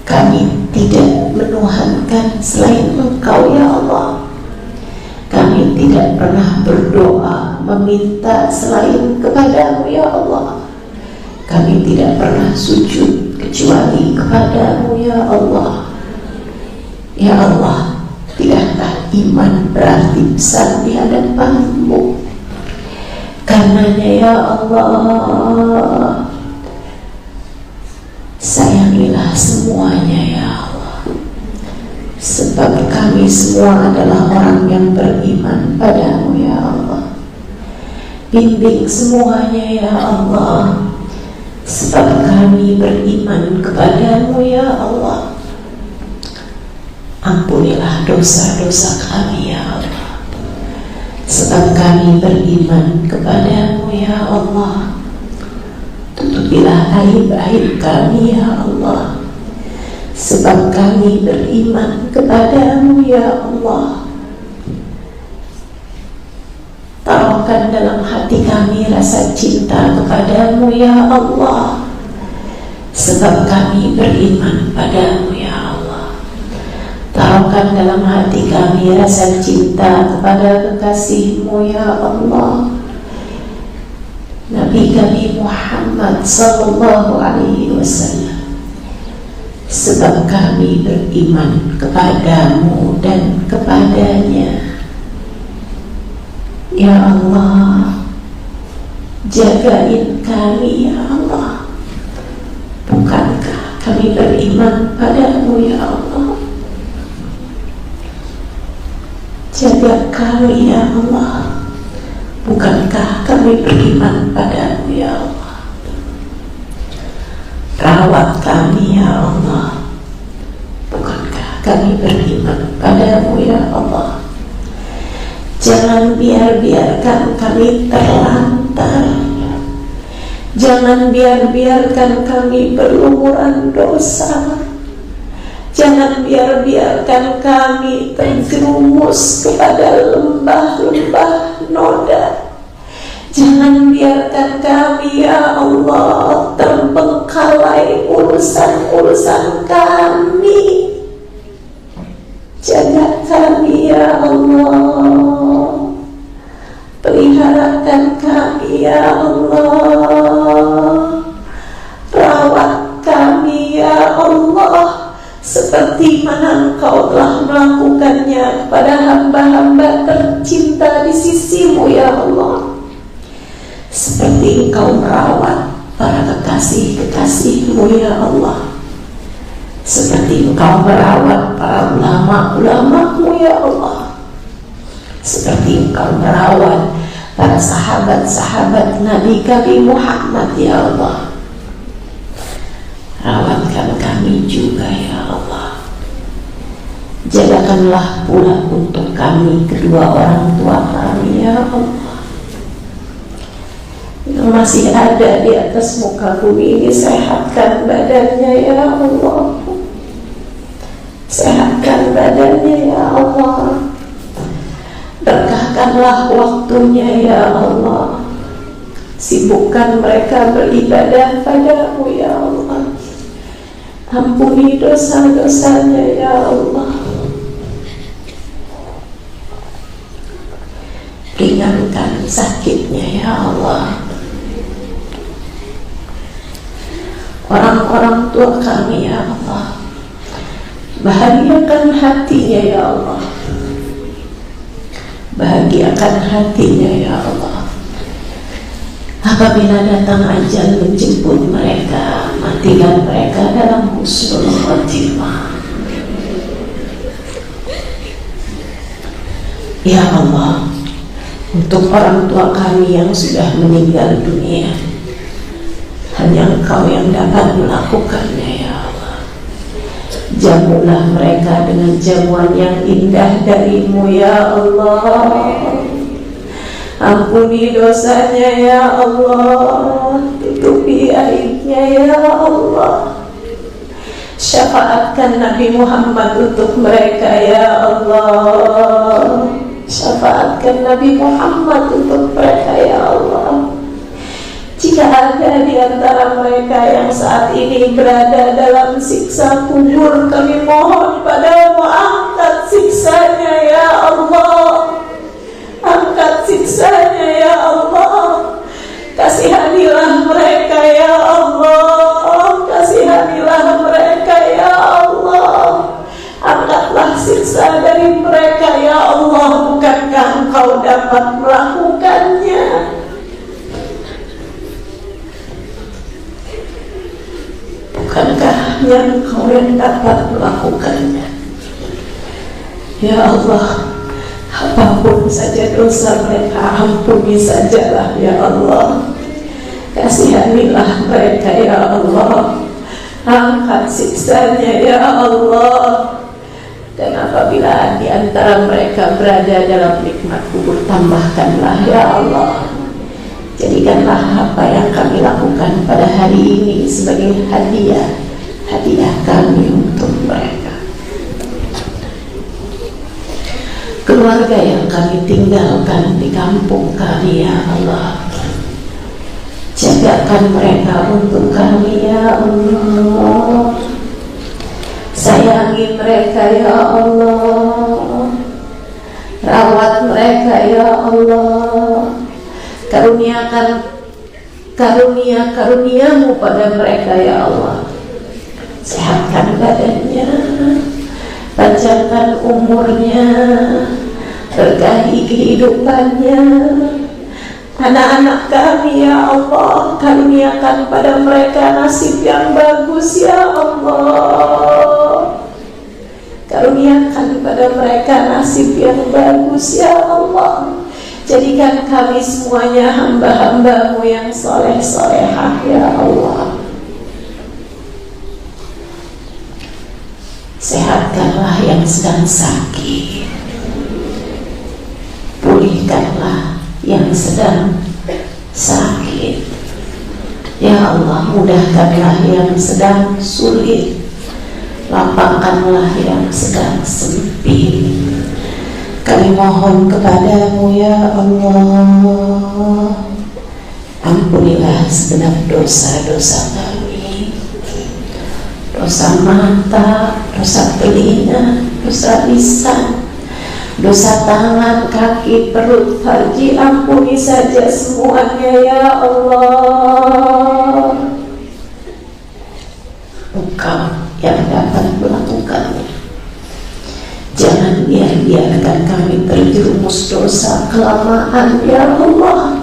Kami tidak menuhankan selain Engkau ya Allah. Kami tidak pernah berdoa meminta selain kepadamu ya Allah. Kami tidak pernah sujud kecuali kepadamu ya Allah. Ya Allah, tidakkah iman berarti besar di hadapan-Mu? Karenanya ya Allah, sayangilah semuanya ya Allah. Sebab kami semua adalah orang yang beriman padamu ya Allah. Bimbing semuanya ya Allah, sebab kami beriman kepadamu ya Allah. Ampunilah dosa-dosa kami ya Allah, sebab kami beriman kepadamu ya Allah. Tutupilah aib-aib kami ya Allah, sebab kami beriman kepadamu ya Allah. Taruhkan dalam hati kami rasa cinta kepadamu ya Allah, sebab kami beriman padamu ya Allah. Taruhkan dalam hati kami rasa cinta kepada kekasih-Mu ya Allah, Nabi kami Muhammad sallallahu alaihi wasallam, sebab kami beriman kepadamu dan kepadanya. Ya Allah, jagain kami ya Allah. Bukankah kami beriman padamu ya Allah? Jaga kami ya Allah. Bukankah kami beriman padamu ya Allah? Rawat kami ya Allah. Bukankah kami beriman padamu ya Allah? Jangan biarkan kami terlantar. Jangan biarkan kami berlumuran dosa. Jangan biarkan kami terjerumus kepada lembah-lembah noda. Jangan biarkan kami ya Allah terbengkalai urusan-urusan kami. Jaga kami ya Allah, peliharakan kami ya Allah, rawat kami ya Allah, seperti mana Engkau telah melakukannya kepada hamba-hamba tercinta di sisi-Mu ya Allah. Seperti Engkau merawat para kekasih-kekasih-Mu ya Allah. Seperti Engkau merawat para ulama-ulama-Mu ya Allah. Seperti Engkau merawat para sahabat-sahabat Nabi kami Muhammad ya Allah. Rawatkan kami juga ya Allah. Jagakanlah pula untuk kami kedua orang tua kami ya Allah, yang masih ada di atas muka bumi ini. Sehatkan badannya ya Allah. Sehatkan badannya ya Allah. Berkahkanlah waktunya ya Allah. Sibukkan mereka beribadah padamu ya Allah. Ampuni dosa-dosanya ya Allah. Ringankan sakitnya ya Allah. Orang-orang tua kami ya Allah, bahagiakan hatinya ya Allah. Bahagiakan hatinya ya Allah. Apabila datang ajal menjemput mereka, matikan mereka dalam husnul khotimah. Ya Allah, untuk orang tua kami yang sudah meninggal dunia, hanya Engkau yang dapat melakukannya, ya Allah. Jamulah mereka dengan jamuan yang indah darimu, ya Allah. Ampuni dosanya, ya Allah. Tutupi aibnya, ya Allah. Syafaatkan Nabi Muhammad untuk mereka, ya Allah. Syafaatkan Nabi Muhammad untuk mereka, ya Allah. Jika ada di antara mereka yang saat ini berada dalam siksa kubur, kami mohon padamu, angkat siksanya, ya Allah. Angkat siksanya, ya Allah. Kasihanilah mereka, ya Allah. Kasihanilah mereka, ya Allah. Angkatlah siksa dari mereka, ya Allah. Bukankah Engkau dapat melakukannya? Bukankah hanya Engkau yang dapat melakukannya? Ya Allah, apapun saja dosa mereka, ampuni sajalah, ya Allah. Kasihanilah mereka, ya Allah. Angkat siksanya, ya Allah. Dan apabila di antara mereka berada dalam nikmat kubur, tambahkanlah, ya Allah. Jadikanlah apa yang kami lakukan pada hari ini sebagai hadiah kami untuk mereka. Keluarga yang kami tinggalkan di kampung kami, ya Allah, jagakan mereka untuk kami, ya Allah. Sayangi mereka, ya Allah. Rawat mereka, ya Allah. Karuniamu pada mereka, ya Allah. Sehatkan badannya, panjangkan umurnya, berkahi kehidupannya. Anak-anak kami, ya Allah, karuniakan pada mereka nasib yang bagus, ya Allah. Karuniakan pada mereka nasib yang bagus, ya Allah. Jadikan kami semuanya hamba-hambamu yang soleh-solehah, ya Allah. Sehatkanlah yang sedang sakit, pulihkanlah yang sedang sakit, ya Allah. Mudahkanlah yang sedang sulit, lapangkanlah yang sedang sempit. Kami mohon kepadamu, ya Allah. Ampunilah segenap dosa-dosa kami, dosa mata, dosa telinga, dosa lisan, dosa tangan, kaki, perut, farji. Ampuni saja semuanya, ya Allah. Engkau yang dapat melakukannya. Jangan biarkan kami terjerumus dosa kelamaan, ya Allah.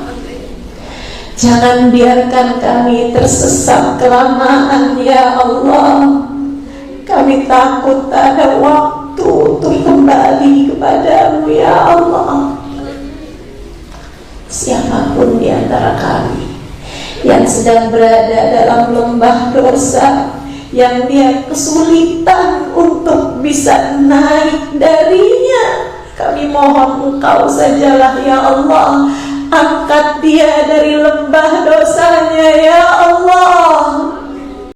Jangan biarkan kami tersesat kelamaan, ya Allah. Kami takut tak ada waktu untuk kembali kepadamu, ya Allah. Siapapun di antara kami yang sedang berada dalam lembah dosa, yang dia kesulitan untuk bisa naik darinya, kami mohon Engkau sajalah, ya Allah. Angkat dia dari lembah dosanya, ya Allah.